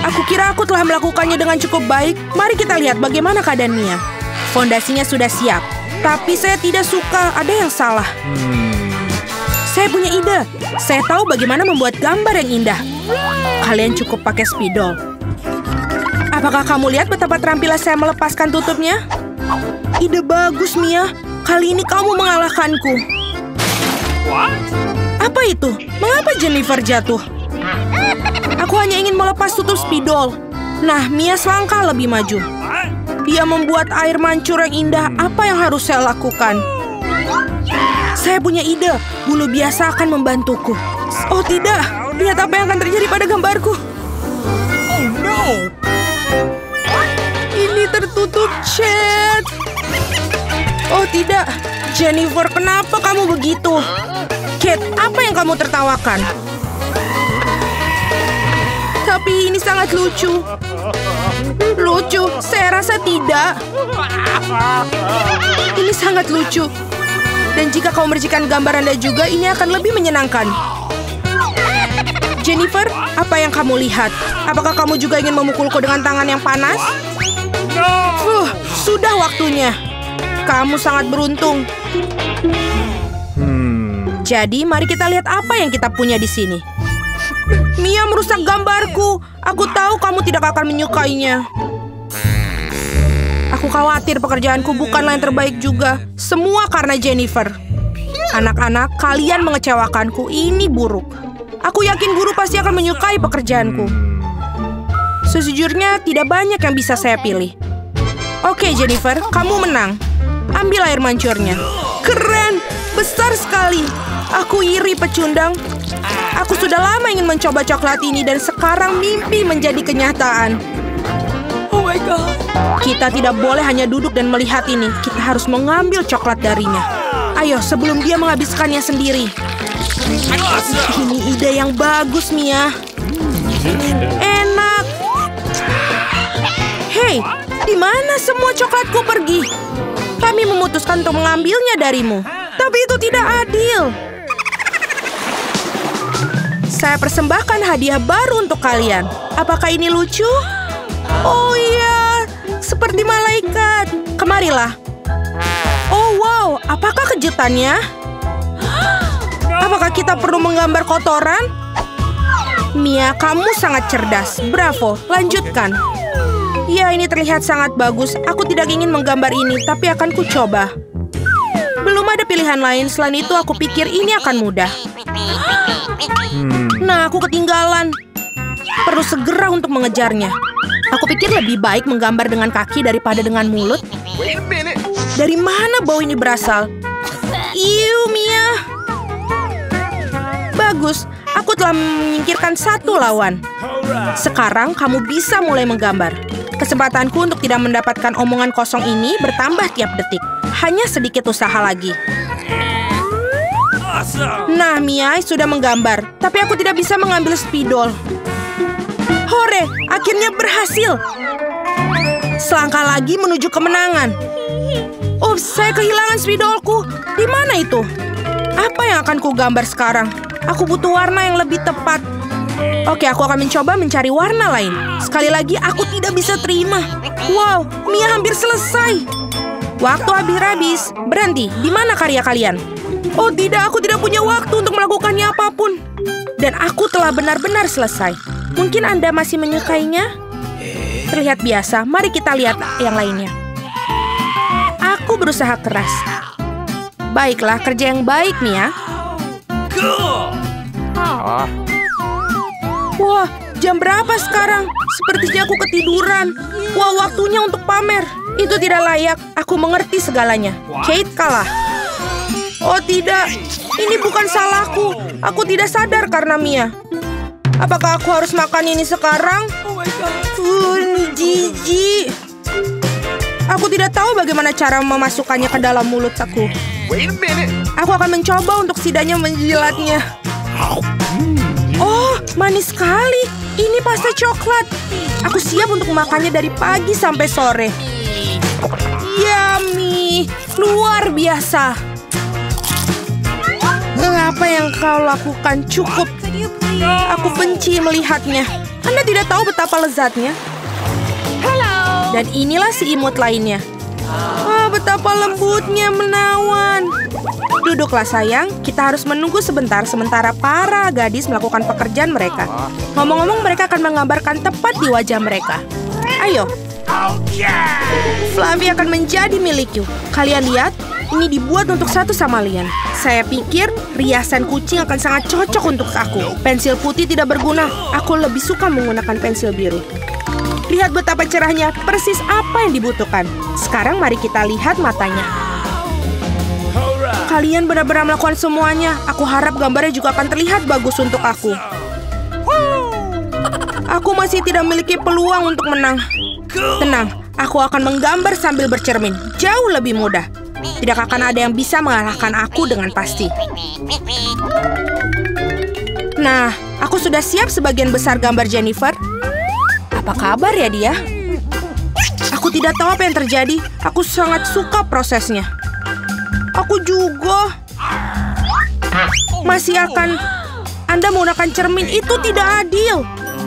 Aku kira aku telah melakukannya dengan cukup baik. Mari kita lihat bagaimana keadaan Mia. Fondasinya sudah siap. Tapi saya tidak suka, ada yang salah. Saya punya ide. Saya tahu bagaimana membuat gambar yang indah. Kalian cukup pakai spidol. Apakah kamu lihat betapa terampilan saya melepaskan tutupnya? Ide bagus, Mia. Kali ini kamu mengalahkanku. Apa itu? Mengapa Jennifer jatuh? Aku hanya ingin melepas tutup spidol. Nah, Mia selangkah lebih maju. Dia membuat air mancur yang indah. Apa yang harus saya lakukan? Saya punya ide. Bulu biasa akan membantuku. Oh tidak, lihat apa yang akan terjadi pada gambarku. Oh no! Ini tertutup cat. Oh tidak, Jennifer, kenapa kamu begitu? Kate, apa yang kamu tertawakan? Tapi ini sangat lucu. Lucu? Saya rasa tidak. Ini sangat lucu. Dan jika kamu mercikan gambar Anda juga, ini akan lebih menyenangkan. Jennifer, apa yang kamu lihat? Apakah kamu juga ingin memukulku dengan tangan yang panas? Sudah waktunya. Kamu sangat beruntung. Jadi, mari kita lihat apa yang kita punya di sini. Mia merusak gambarku. Aku tahu kamu tidak akan menyukainya. Aku khawatir pekerjaanku bukanlah yang terbaik juga. Semua karena Jennifer. Anak-anak, kalian mengecewakanku. Ini buruk. Aku yakin guru pasti akan menyukai pekerjaanku. Sejujurnya, tidak banyak yang bisa saya pilih. Oke, Jennifer, kamu menang. Ambil air mancurnya. Keren! Besar sekali. Aku iri, pecundang. Aku sudah lama ingin mencoba coklat ini dan sekarang mimpi menjadi kenyataan. Oh my God. Kita tidak boleh hanya duduk dan melihat ini. Kita harus mengambil coklat darinya. Ayo, sebelum dia menghabiskannya sendiri. Ini ide yang bagus, Mia. Enak. Hei, di mana semua coklatku pergi? Kami memutuskan untuk mengambilnya darimu. Tapi itu tidak adil. Saya persembahkan hadiah baru untuk kalian. Apakah ini lucu? Oh iya, seperti malaikat. Kemarilah. Oh wow, apakah kejutannya? Apakah kita perlu menggambar kotoran? Mia, kamu sangat cerdas. Bravo, lanjutkan. Ya, ini terlihat sangat bagus. Aku tidak ingin menggambar ini, tapi akan ku coba. Belum ada pilihan lain. Selain itu, aku pikir ini akan mudah. Nah, aku ketinggalan. Perlu segera untuk mengejarnya. Aku pikir lebih baik menggambar dengan kaki daripada dengan mulut. Dari mana bau ini berasal? Iu, Mia. Bagus, aku telah menyingkirkan satu lawan. Sekarang kamu bisa mulai menggambar. Kesempatanku untuk tidak mendapatkan omongan kosong ini bertambah tiap detik. Hanya sedikit usaha lagi. Nah, Mia sudah menggambar. Tapi aku tidak bisa mengambil spidol. Hore, akhirnya berhasil. Selangkah lagi menuju kemenangan. Ups, saya kehilangan spidolku. Di mana itu? Apa yang akan ku gambar sekarang? Aku butuh warna yang lebih tepat. Oke, aku akan mencoba mencari warna lain. Sekali lagi, aku tidak bisa terima. Wow, Mia hampir selesai. Waktu habis. Berhenti, di mana karya kalian? Oh tidak, aku tidak punya waktu untuk melakukannya apapun. Dan aku telah benar-benar selesai. Mungkin Anda masih menyukainya? Terlihat biasa, mari kita lihat yang lainnya. Aku berusaha keras. Baiklah, kerja yang baik, Mia. Wah, jam berapa sekarang? Sepertinya aku ketiduran. Wah, waktunya untuk pamer. Itu tidak layak. Aku mengerti segalanya. Kate kalah. Oh tidak, ini bukan salahku. Aku tidak sadar karena Mia. Apakah aku harus makan ini sekarang? Ini jijik. Aku tidak tahu bagaimana cara memasukkannya ke dalam mulut aku. Aku akan mencoba untuk setidaknya menjilatnya. Oh, manis sekali. Ini pasta coklat. Aku siap untuk makannya dari pagi sampai sore. Yummy, luar biasa. Apa yang kau lakukan cukup. Aku benci melihatnya. Anda tidak tahu betapa lezatnya. Dan inilah si imut lainnya. Betapa lembutnya menawan. Duduklah sayang, kita harus menunggu sebentar sementara para gadis melakukan pekerjaan mereka. Ngomong-ngomong, mereka akan menggambarkan tepat di wajah mereka. Ayo. Fluffy akan menjadi milikku. Kalian lihat, Ini dibuat untuk satu sama lain. Saya pikir riasan kucing akan sangat cocok untuk aku. Pensil putih tidak berguna. Aku lebih suka menggunakan pensil biru. Lihat betapa cerahnya, persis apa yang dibutuhkan. Sekarang mari kita lihat matanya. Kalian benar-benar melakukan semuanya. Aku harap gambarnya juga akan terlihat bagus untuk aku. Aku masih tidak memiliki peluang untuk menang. Tenang, aku akan menggambar sambil bercermin. Jauh lebih mudah. Tidak akan ada yang bisa mengalahkan aku dengan pasti. Nah, aku sudah siap sebagian besar gambar Jennifer. Apa kabar ya dia? Aku tidak tahu apa yang terjadi. Aku sangat suka prosesnya. Aku juga. Masih akan... Anda menggunakan cermin itu tidak adil.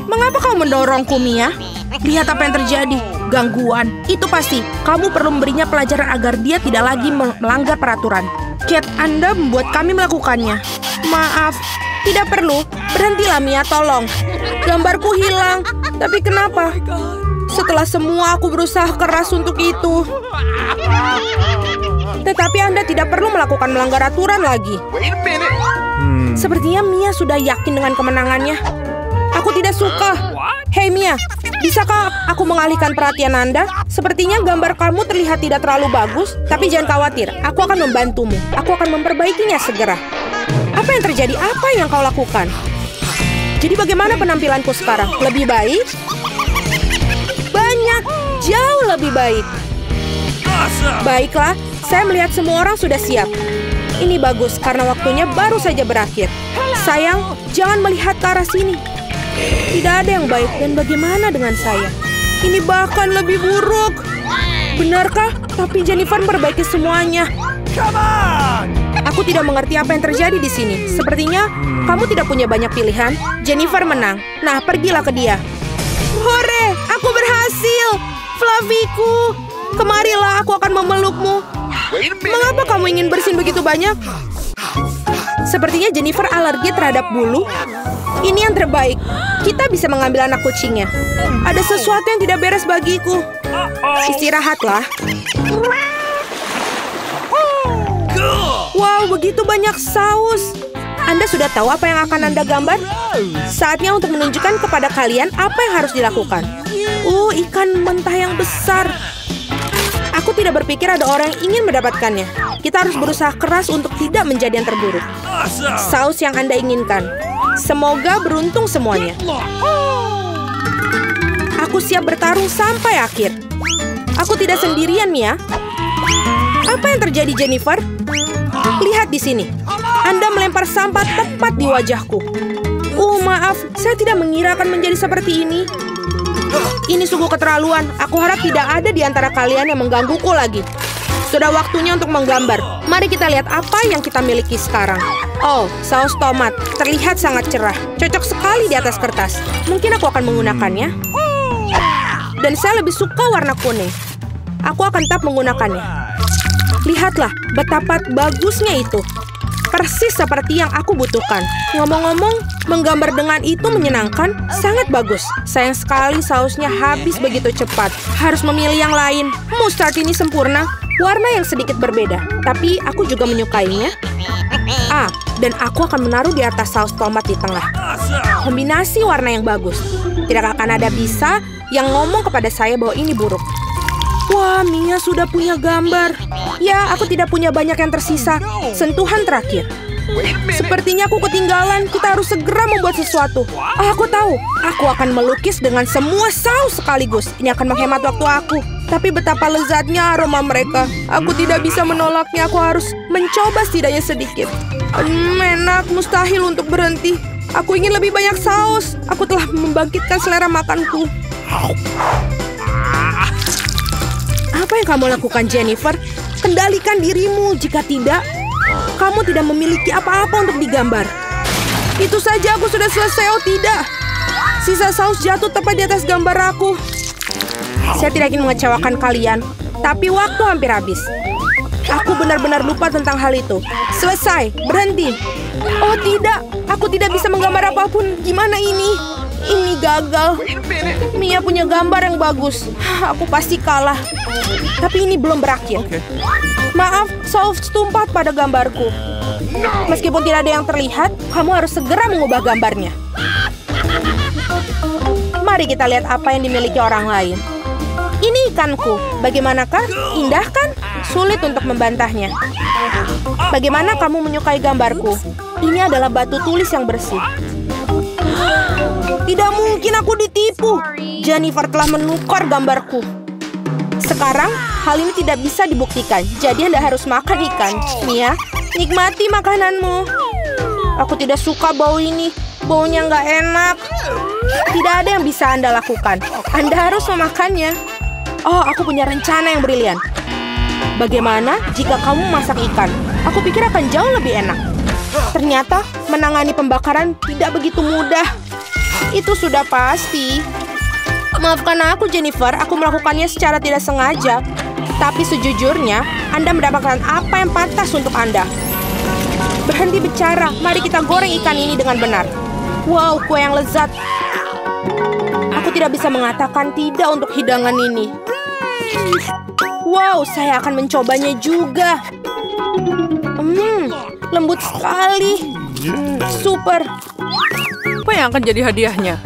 Mengapa kau mendorongku, Mia? Lihat apa yang terjadi. Gangguan. Itu pasti. Kamu perlu memberinya pelajaran agar dia tidak lagi melanggar peraturan. Cat, Anda membuat kami melakukannya. Maaf. Tidak perlu. Berhentilah, Mia, tolong. Gambarku hilang. Tapi kenapa? Setelah semua aku berusaha keras untuk itu. Tetapi Anda tidak perlu melakukan melanggar aturan lagi. Sepertinya Mia sudah yakin dengan kemenangannya. Aku tidak suka. Hei Mia, bisakah aku mengalihkan perhatian Anda? Sepertinya gambar kamu terlihat tidak terlalu bagus. Tapi jangan khawatir, aku akan membantumu. Aku akan memperbaikinya segera. Apa yang terjadi? Apa yang kau lakukan? Jadi bagaimana penampilanku sekarang? Lebih baik? Banyak, jauh lebih baik. Baiklah, saya melihat semua orang sudah siap. Ini bagus karena waktunya baru saja berakhir. Sayang, jangan melihat ke arah sini. Tidak ada yang baik dan bagaimana dengan saya? Ini bahkan lebih buruk. Benarkah? Tapi Jennifer memperbaiki semuanya. Aku tidak mengerti apa yang terjadi di sini. Sepertinya kamu tidak punya banyak pilihan. Jennifer menang. Nah, pergilah ke dia. Hore, aku berhasil. Flaviku, kemarilah, aku akan memelukmu. Mengapa kamu ingin bersin begitu banyak? Sepertinya Jennifer alergi terhadap bulu. Ini yang terbaik. Kita bisa mengambil anak kucingnya. Ada sesuatu yang tidak beres bagiku. Istirahatlah. Wow, begitu banyak saus. Anda sudah tahu apa yang akan Anda gambar? Saatnya untuk menunjukkan kepada kalian apa yang harus dilakukan. Ikan mentah yang besar. Aku tidak berpikir ada orang yang ingin mendapatkannya. Kita harus berusaha keras untuk tidak menjadi yang terburuk. Saus yang Anda inginkan. Semoga beruntung semuanya. Aku siap bertarung sampai akhir. Aku tidak sendirian, Mia. Apa yang terjadi, Jennifer? Lihat di sini. Anda melempar sampah tepat di wajahku. Maaf, saya tidak mengira akan menjadi seperti ini. Ini sungguh keterlaluan. Aku harap tidak ada di antara kalian yang menggangguku lagi. Sudah waktunya untuk menggambar. Mari kita lihat apa yang kita miliki sekarang. Saus tomat. Terlihat sangat cerah. Cocok sekali di atas kertas. Mungkin aku akan menggunakannya. Dan saya lebih suka warna kuning. Aku akan tetap menggunakannya. Lihatlah betapa bagusnya itu. Persis seperti yang aku butuhkan. Ngomong-ngomong, menggambar dengan itu menyenangkan, sangat bagus. Sayang sekali sausnya habis begitu cepat. Harus memilih yang lain. Mustard ini sempurna, warna yang sedikit berbeda. Tapi aku juga menyukainya. Dan aku akan menaruh di atas saus tomat di tengah. Kombinasi warna yang bagus. Tidak akan ada bisa yang ngomong kepada saya bahwa ini buruk. Wah, Mia sudah punya gambar. Ya, aku tidak punya banyak yang tersisa. Sentuhan terakhir. Sepertinya aku ketinggalan. Kita harus segera membuat sesuatu. Aku tahu. Aku akan melukis dengan semua saus sekaligus. Ini akan menghemat waktu aku. Tapi betapa lezatnya aroma mereka. Aku tidak bisa menolaknya. Aku harus mencoba setidaknya sedikit. Enak, mustahil untuk berhenti. Aku ingin lebih banyak saus. Aku telah membangkitkan selera makanku. Apa yang kamu lakukan, Jennifer? Kendalikan dirimu. Jika tidak, kamu tidak memiliki apa-apa untuk digambar. Itu saja, aku sudah selesai. Tidak. Sisa saus jatuh tepat di atas gambar aku. Saya tidak ingin mengecewakan kalian, tapi waktu hampir habis. Aku benar-benar lupa tentang hal itu. Selesai. Berhenti. Tidak. Aku tidak bisa menggambar apapun. Gimana ini? Ini gagal. Mia punya gambar yang bagus. Aku pasti kalah. Tapi ini belum berakhir. Maaf, saus tumpah pada gambarku. Meskipun tidak ada yang terlihat, kamu harus segera mengubah gambarnya. Mari kita lihat apa yang dimiliki orang lain. Ini ikanku. Bagaimanakah? Indah kan? Sulit untuk membantahnya. Bagaimana kamu menyukai gambarku? Ini adalah batu tulis yang bersih. Tidak mungkin aku ditipu. Jennifer telah menukar gambarku. Sekarang, hal ini tidak bisa dibuktikan. Jadi Anda harus makan ikan. Mia, nikmati makananmu. Aku tidak suka bau ini. Baunya nggak enak. Tidak ada yang bisa Anda lakukan. Anda harus memakannya. Oh, aku punya rencana yang brilian. Bagaimana jika kamu masak ikan? Aku pikir akan jauh lebih enak. Ternyata menangani pembakaran tidak begitu mudah. Itu sudah pasti. Maafkan aku, Jennifer. Aku melakukannya secara tidak sengaja. Tapi sejujurnya, Anda mendapatkan apa yang pantas untuk Anda. Berhenti bicara. Mari kita goreng ikan ini dengan benar. Wow, kue yang lezat. Aku tidak bisa mengatakan tidak untuk hidangan ini. Wow, saya akan mencobanya juga. Lembut sekali. Super. Apa yang akan jadi hadiahnya?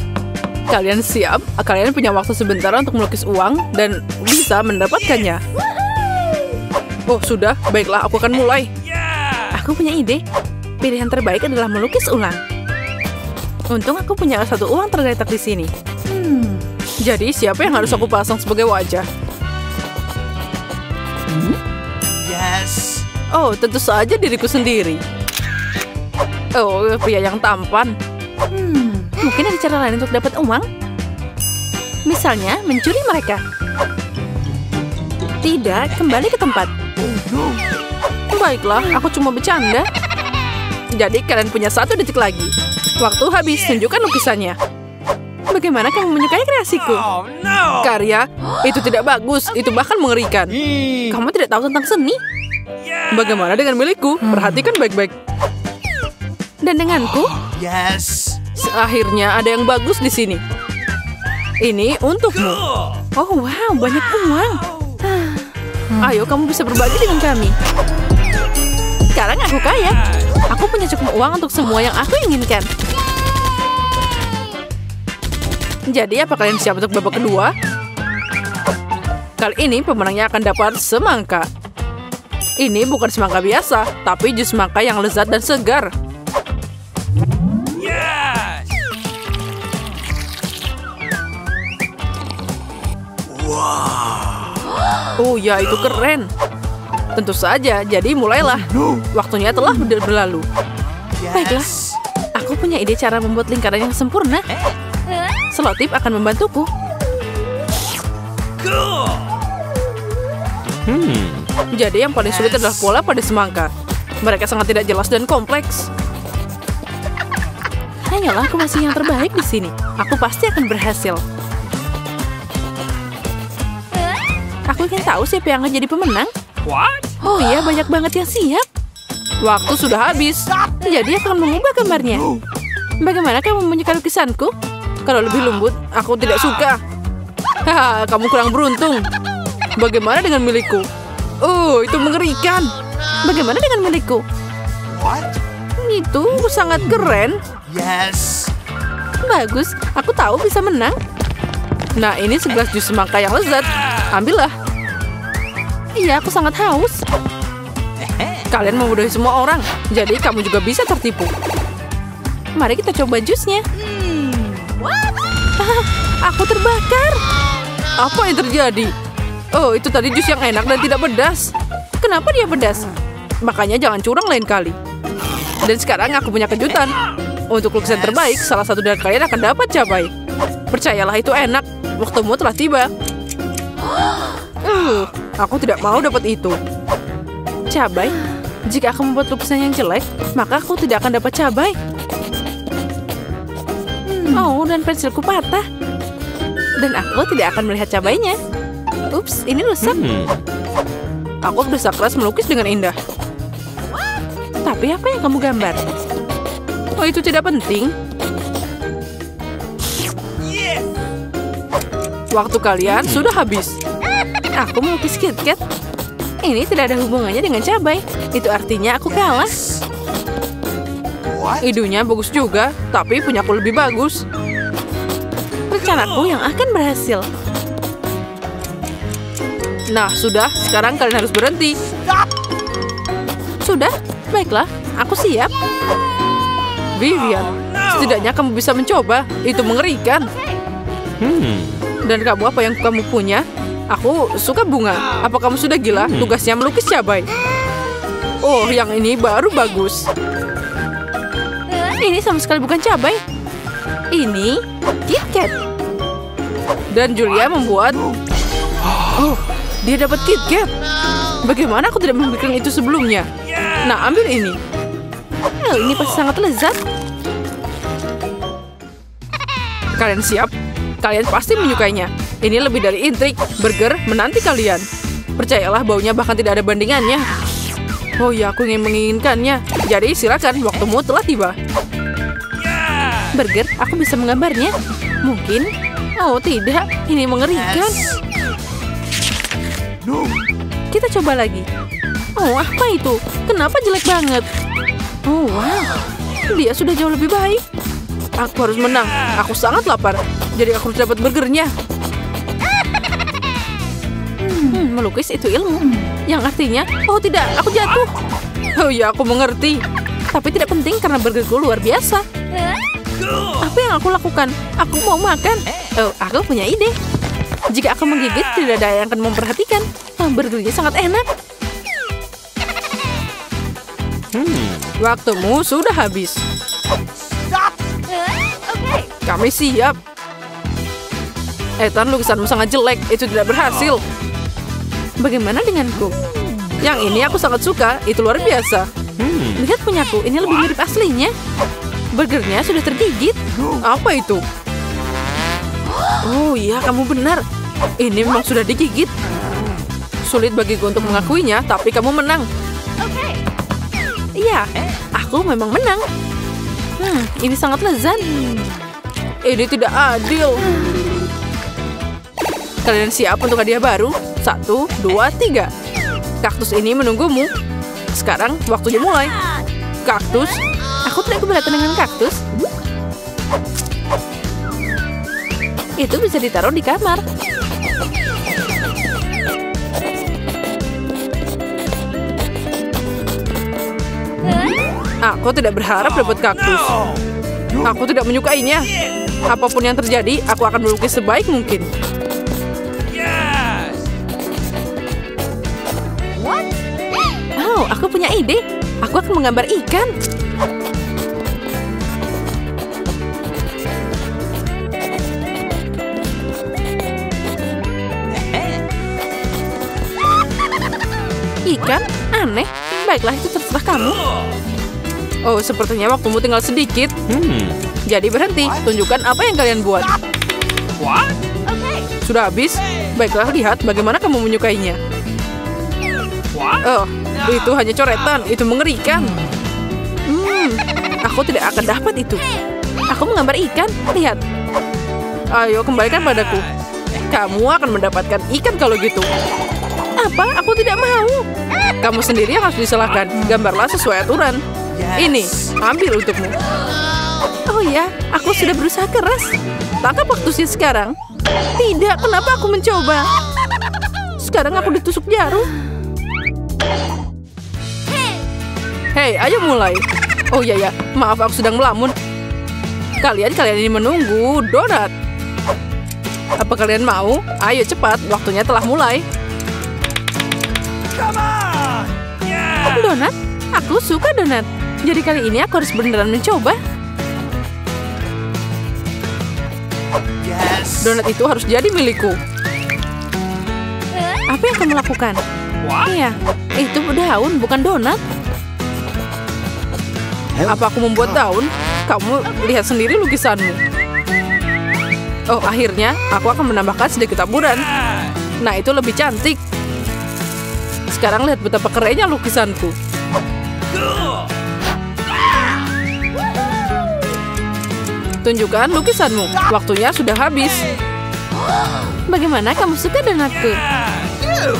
Kalian siap? Kalian punya waktu sebentar untuk melukis uang dan bisa mendapatkannya. Oh, sudah. Baiklah, aku akan mulai. Aku punya ide. Pilihan terbaik adalah melukis ulang. Untung aku punya satu uang tergeletak di sini. Jadi, siapa yang harus aku pasang sebagai wajah? Yes. Oh, tentu saja diriku sendiri. Oh, pria yang tampan. Mungkin ada cara lain untuk dapat uang? Misalnya, mencuri mereka. Tidak, kembali ke tempat. Baiklah, aku cuma bercanda. Jadi, kalian punya 1 detik lagi. Waktu habis, tunjukkan lukisannya. Bagaimana kamu menyukai kreasiku? Oh no. Karya, itu tidak bagus. Itu bahkan mengerikan. Kamu tidak tahu tentang seni? Bagaimana dengan milikku? Perhatikan baik-baik. Dan denganku? Yes. Akhirnya ada yang bagus di sini. Ini untukmu. Oh wow, banyak uang. Ayo, kamu bisa berbagi dengan kami. Sekarang aku kaya. Aku punya cukup uang untuk semua yang aku inginkan. Jadi, apa kalian siap untuk babak kedua? Kali ini pemenangnya akan dapat semangka. Ini bukan semangka biasa, tapi jus semangka yang lezat dan segar. Yes. Oh ya, itu keren. Tentu saja, jadi mulailah. Waktunya telah berlalu. Baiklah, aku punya ide cara membuat lingkaran yang sempurna. Selotip akan membantuku. Jadi yang paling sulit adalah pola pada semangka. Mereka sangat tidak jelas dan kompleks. Hanyalah aku masih yang terbaik di sini. Aku pasti akan berhasil. Aku ingin tahu siapa yang akan jadi pemenang. What? Oh iya, banyak banget yang siap. Waktu sudah habis. Jadi aku akan mengubah gambarnya. Bagaimana kamu menyukai lukisanku? Kalau lebih lembut, aku tidak suka. Haha, kamu kurang beruntung. Bagaimana dengan milikku? Oh, itu mengerikan. Bagaimana dengan milikku? What? Itu sangat keren. Yes. Bagus, aku tahu bisa menang. Nah, ini segelas jus semangka yang lezat. Ambillah. Iya, aku sangat haus. Kalian membodohi semua orang, jadi kamu juga bisa tertipu. Mari kita coba jusnya. Aku terbakar. Apa yang terjadi? Oh, itu tadi jus yang enak dan tidak pedas. Kenapa dia pedas? Makanya jangan curang lain kali. Dan sekarang aku punya kejutan. Untuk lukisan terbaik, salah satu dari kalian akan dapat cabai. Percayalah, itu enak. Waktumu telah tiba. Aku tidak mau dapat itu. Cabai? Jika aku membuat lukisan yang jelek, maka aku tidak akan dapat cabai. Oh, dan pensilku patah. Dan aku tidak akan melihat cabainya. Ups, ini rusak. Aku berusaha keras melukis dengan indah. Tapi apa yang kamu gambar? Oh, itu tidak penting. Waktu kalian sudah habis. Aku melukis KitKat. Ini tidak ada hubungannya dengan cabai. Itu artinya aku kalah. What? Idenya bagus juga, tapi punyaku lebih bagus. Rencanaku yang akan berhasil. Nah, sudah. Sekarang kalian harus berhenti. Sudah, baiklah. Aku siap. Vivian, setidaknya kamu bisa mencoba. Itu mengerikan. Dan kamu, apa yang kamu punya? Aku suka bunga. Apa kamu sudah gila? Tugasnya melukis cabai. Oh, yang ini baru bagus. Ini sama sekali bukan cabai. Ini KitKat. Dan Julia membuat... Oh, dia dapat KitKat. Bagaimana aku tidak memikirkan itu sebelumnya? Nah, ambil ini. Oh, ini pasti sangat lezat. Kalian siap? Kalian pasti menyukainya. Ini lebih dari intrik. Burger menanti kalian. Percayalah, baunya bahkan tidak ada bandingannya. Oh ya, aku ingin menginginkannya. Jadi silakan, waktumu telah tiba. Burger, aku bisa menggambarnya. Mungkin. Oh tidak, ini mengerikan. No. Kita coba lagi. Oh, apa itu? Kenapa jelek banget? Oh, wow. Dia sudah jauh lebih baik. Aku harus menang. Aku sangat lapar. Jadi aku harus dapat burgernya. Melukis itu ilmu. Yang artinya, oh tidak, aku jatuh. Oh ya, aku mengerti. Tapi tidak penting karena burgerku luar biasa. Apa yang aku lakukan? Aku mau makan. Oh, aku punya ide. Jika aku menggigit, tidak ada yang akan memperhatikan. Oh, burgernya sangat enak. Waktumu sudah habis. Kami siap. Ethan, lukisanmu sangat jelek. Itu tidak berhasil. Bagaimana denganku? Yang ini aku sangat suka. Itu luar biasa. Lihat punyaku, ini lebih mirip aslinya. Burgernya sudah tergigit. Apa itu? Oh iya, kamu benar. Ini memang sudah digigit. Sulit bagiku untuk mengakuinya, tapi kamu menang. Iya, aku memang menang. Ini sangat lezat. Ini tidak adil. Kalian siap untuk hadiah baru? 1, 2, 3. Kaktus ini menunggumu. Sekarang waktunya mulai. Kaktus. Aku tidak keberatan dengan kaktus. Itu bisa ditaruh di kamar. Aku tidak berharap dapat kaktus. Aku tidak menyukainya. Apapun yang terjadi, aku akan melukis sebaik mungkin. Oh, aku punya ide. Aku akan menggambar ikan. Ikan? Aneh. Baiklah, itu terserah kamu. Oh, sepertinya waktumu tinggal sedikit. Jadi berhenti. Tunjukkan apa yang kalian buat. Sudah habis? Baiklah, lihat bagaimana kamu menyukainya. Oh, itu hanya coretan. Itu mengerikan. Aku tidak akan dapat itu. Aku menggambar ikan. Lihat. Ayo, kembalikan padaku. Kamu akan mendapatkan ikan kalau gitu. Apa? Aku tidak mau. Kamu sendiri yang harus disalahkan. Gambarlah sesuai aturan. Ini, ambil untukmu. Oh ya, aku sudah berusaha keras. Tangkap kaktusnya sekarang. Tidak, kenapa aku mencoba? Sekarang aku ditusuk jarum. Hei, ayo mulai. Oh iya ya, maaf aku sedang melamun. Kalian ini menunggu donat. Apa kalian mau? Ayo cepat, waktunya telah mulai. Donat? Aku suka donat. Jadi kali ini aku harus beneran mencoba. Yes. Donat itu harus jadi milikku. Apa yang kamu lakukan? Iya, itu daun, bukan donat. Apa aku membuat daun? Kamu lihat sendiri lukisanmu. Oh, akhirnya aku akan menambahkan sedikit taburan. Nah, itu lebih cantik. Sekarang lihat betapa kerennya lukisanku. Tunjukkan lukisanmu. Waktunya sudah habis. Bagaimana kamu suka donatku?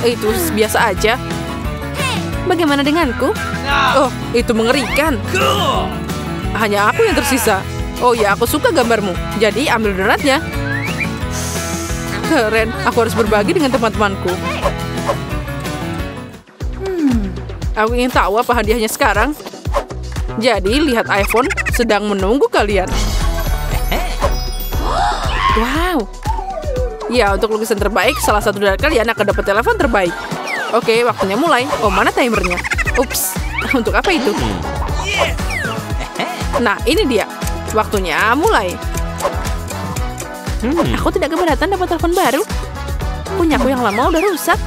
Itu biasa aja. Bagaimana denganku? Oh, itu mengerikan. Hanya aku yang tersisa. Oh ya, aku suka gambarmu. Jadi ambil donatnya. Keren, aku harus berbagi dengan teman-temanku. Aku ingin tahu apa hadiahnya sekarang. Jadi, lihat iPhone sedang menunggu kalian. Wow. Ya, untuk lukisan terbaik, salah satu dari kalian akan dapat telepon terbaik. Oke, waktunya mulai. Oh, mana timernya? Ups, untuk apa itu? Nah, ini dia. Waktunya mulai. Aku tidak keberatan dapat telepon baru. Punyaku yang lama udah rusak.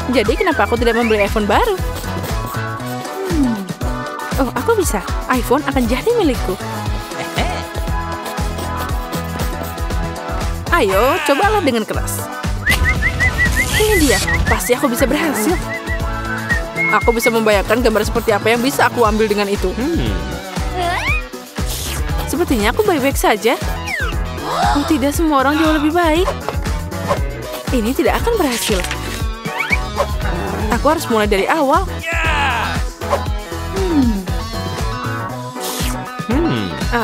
Jadi, kenapa aku tidak membeli iPhone baru? Oh, aku bisa. iPhone akan jadi milikku. Ayo, cobalah dengan keras. Ini dia. Pasti aku bisa berhasil. Aku bisa membayangkan gambar seperti apa yang bisa aku ambil dengan itu. Sepertinya aku baik-baik saja. Oh tidak, semua orang jauh lebih baik. Ini tidak akan berhasil. Aku harus mulai dari awal.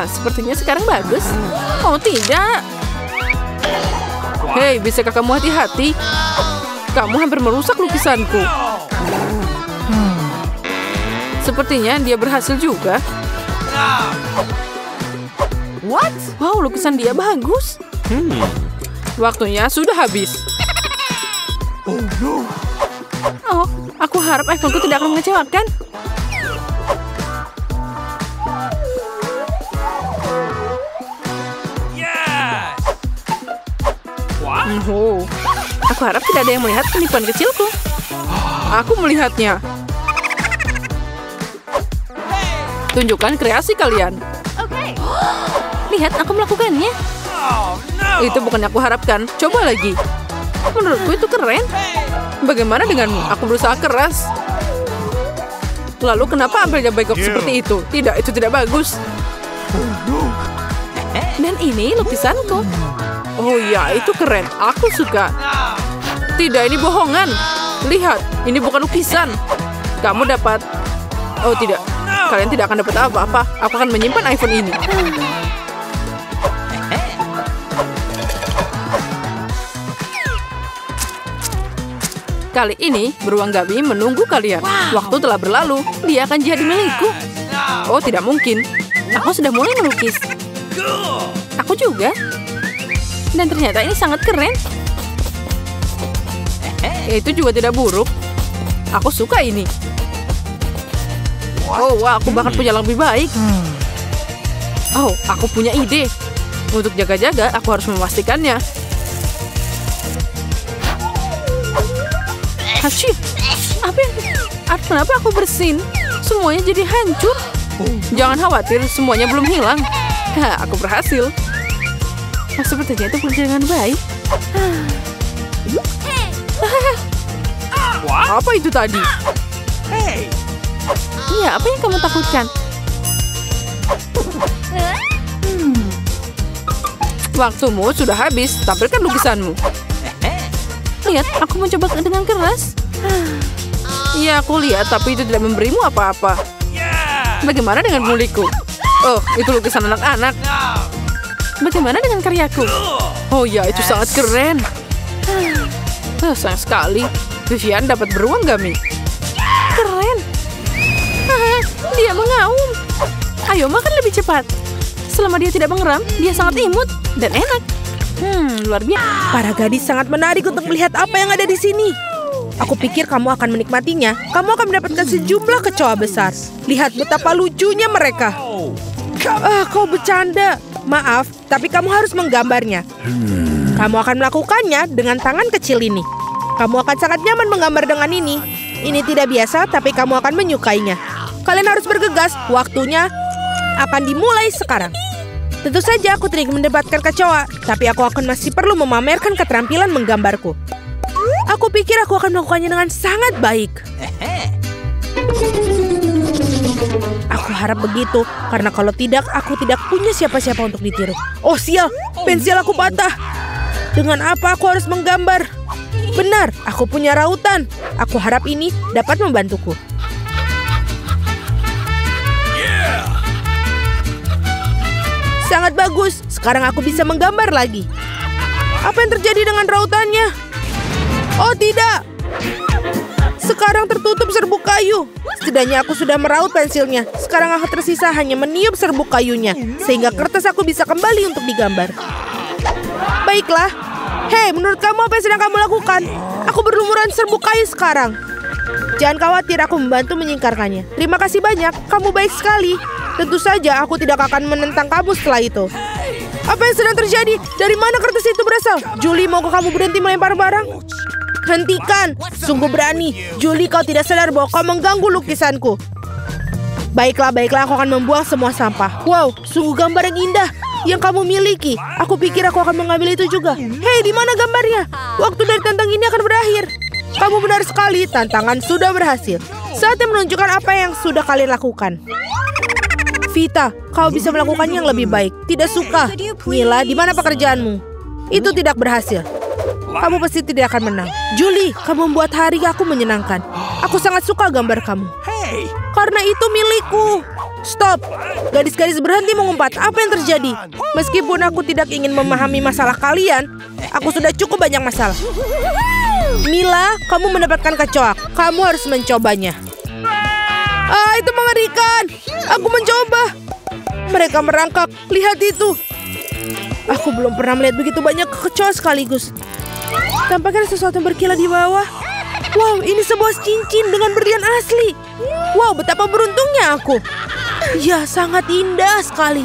Sepertinya sekarang bagus. Oh tidak. Hei, bisakah kamu hati-hati? Kamu hampir merusak lukisanku. Sepertinya dia berhasil juga. What? Wow, lukisan dia bagus. Waktunya sudah habis. Oh, aku harap iPhone-ku tidak akan mengecewakan. Oh, aku harap tidak ada yang melihat penipuan kecilku. Aku melihatnya. Tunjukkan kreasi kalian. Lihat, aku melakukannya. Itu bukan yang aku harapkan. Coba lagi. Menurutku itu keren. Bagaimana denganmu? Aku berusaha keras. Lalu kenapa ambilnya bengkok seperti itu? Tidak, itu tidak bagus. Dan ini lukisanku. Oh ya, itu keren. Aku suka. Tidak, ini bohongan. Lihat, ini bukan lukisan. Kamu dapat... Oh tidak, kalian tidak akan dapat apa-apa. Aku akan menyimpan iPhone ini. Kali ini, beruang Gabi menunggu kalian. Waktu telah berlalu, dia akan jadi milikku. Oh, tidak mungkin. Aku sudah mulai melukis. Aku juga. Dan ternyata ini sangat keren. Itu juga tidak buruk. Aku suka ini. Oh, wah, aku bahkan punya yang lebih baik. Oh, aku punya ide. Untuk jaga-jaga, aku harus memastikannya. Hachi, apa yang... Kenapa aku bersin? Semuanya jadi hancur. Jangan khawatir, semuanya belum hilang. Aku berhasil. Sepertinya itu bekerja dengan baik. Apa itu tadi? Iya, apa yang kamu takutkan? Waktumu sudah habis. Tampilkan lukisanmu. Lihat, aku mencoba dengan keras. Iya, aku lihat, tapi itu tidak memberimu apa-apa. Bagaimana dengan muliku? Oh, itu lukisan anak-anak. Bagaimana dengan karyaku? Oh ya, itu sangat keren. Sayang sekali. Vivian dapat beruang Gabi. Keren. Dia mengaum. Ayo makan lebih cepat. Selama dia tidak mengeram, dia sangat imut dan enak. Luar biasa. Para gadis sangat menarik untuk melihat apa yang ada di sini. Aku pikir kamu akan menikmatinya. Kamu akan mendapatkan sejumlah kecoa besar. Lihat betapa lucunya mereka. Kau bercanda. Maaf, tapi kamu harus menggambarnya. Kamu akan melakukannya dengan tangan kecil ini. Kamu akan sangat nyaman menggambar dengan ini. Ini tidak biasa, tapi kamu akan menyukainya. Kalian harus bergegas. Waktunya akan dimulai sekarang. Tentu saja aku tidak mendapatkan kecoa, tapi aku akan masih perlu memamerkan keterampilan menggambarku. Aku pikir aku akan melakukannya dengan sangat baik. Aku harap begitu, karena kalau tidak, aku tidak punya siapa-siapa untuk ditiru. Oh sial, pensil aku patah. Dengan apa aku harus menggambar? Benar, aku punya rautan. Aku harap ini dapat membantuku. Sangat bagus. Sekarang aku bisa menggambar lagi. Apa yang terjadi dengan rautannya? Oh tidak. Sekarang tertutup serbuk kayu. Setidaknya aku sudah meraut pensilnya. Sekarang aku tersisa hanya meniup serbuk kayunya. Sehingga kertas aku bisa kembali untuk digambar. Baiklah. Hei, menurut kamu apa yang sedang kamu lakukan? Aku berlumuran serbuk kayu sekarang. Jangan khawatir, aku membantu menyingkarkannya. Terima kasih banyak, kamu baik sekali. Tentu saja aku tidak akan menentang kamu setelah itu. Apa yang sedang terjadi? Dari mana kertas itu berasal? Julie, maukah kamu berhenti melempar barang? Hentikan! Sungguh berani. Julie, kau tidak sadar bahwa kau mengganggu lukisanku. Baiklah, aku akan membuang semua sampah. Wow, sungguh gambar yang indah yang kamu miliki. Aku pikir aku akan mengambil itu juga. Hei, di mana gambarnya? Waktu dari tantang ini akan berakhir. Kamu benar sekali, tantangan sudah berhasil. Saatnya menunjukkan apa yang sudah kalian lakukan. Vita, kau bisa melakukan yang lebih baik. Tidak suka. Mila, di mana pekerjaanmu? Itu tidak berhasil. Kamu pasti tidak akan menang. Julie, kamu membuat hari aku menyenangkan. Aku sangat suka gambar kamu. Karena itu milikku. Stop. Gadis-gadis berhenti mengumpat. Apa yang terjadi? Meskipun aku tidak ingin memahami masalah kalian, aku sudah cukup banyak masalah. Mila, kamu mendapatkan kecoak. Kamu harus mencobanya. Itu mengerikan. Aku mencoba. Mereka merangkak. Lihat itu. Aku belum pernah melihat begitu banyak kecoak sekaligus. Tampaknya ada sesuatu yang berkilat di bawah. Wow, ini sebuah cincin dengan berlian asli. Wow, betapa beruntungnya aku. Ya, sangat indah sekali.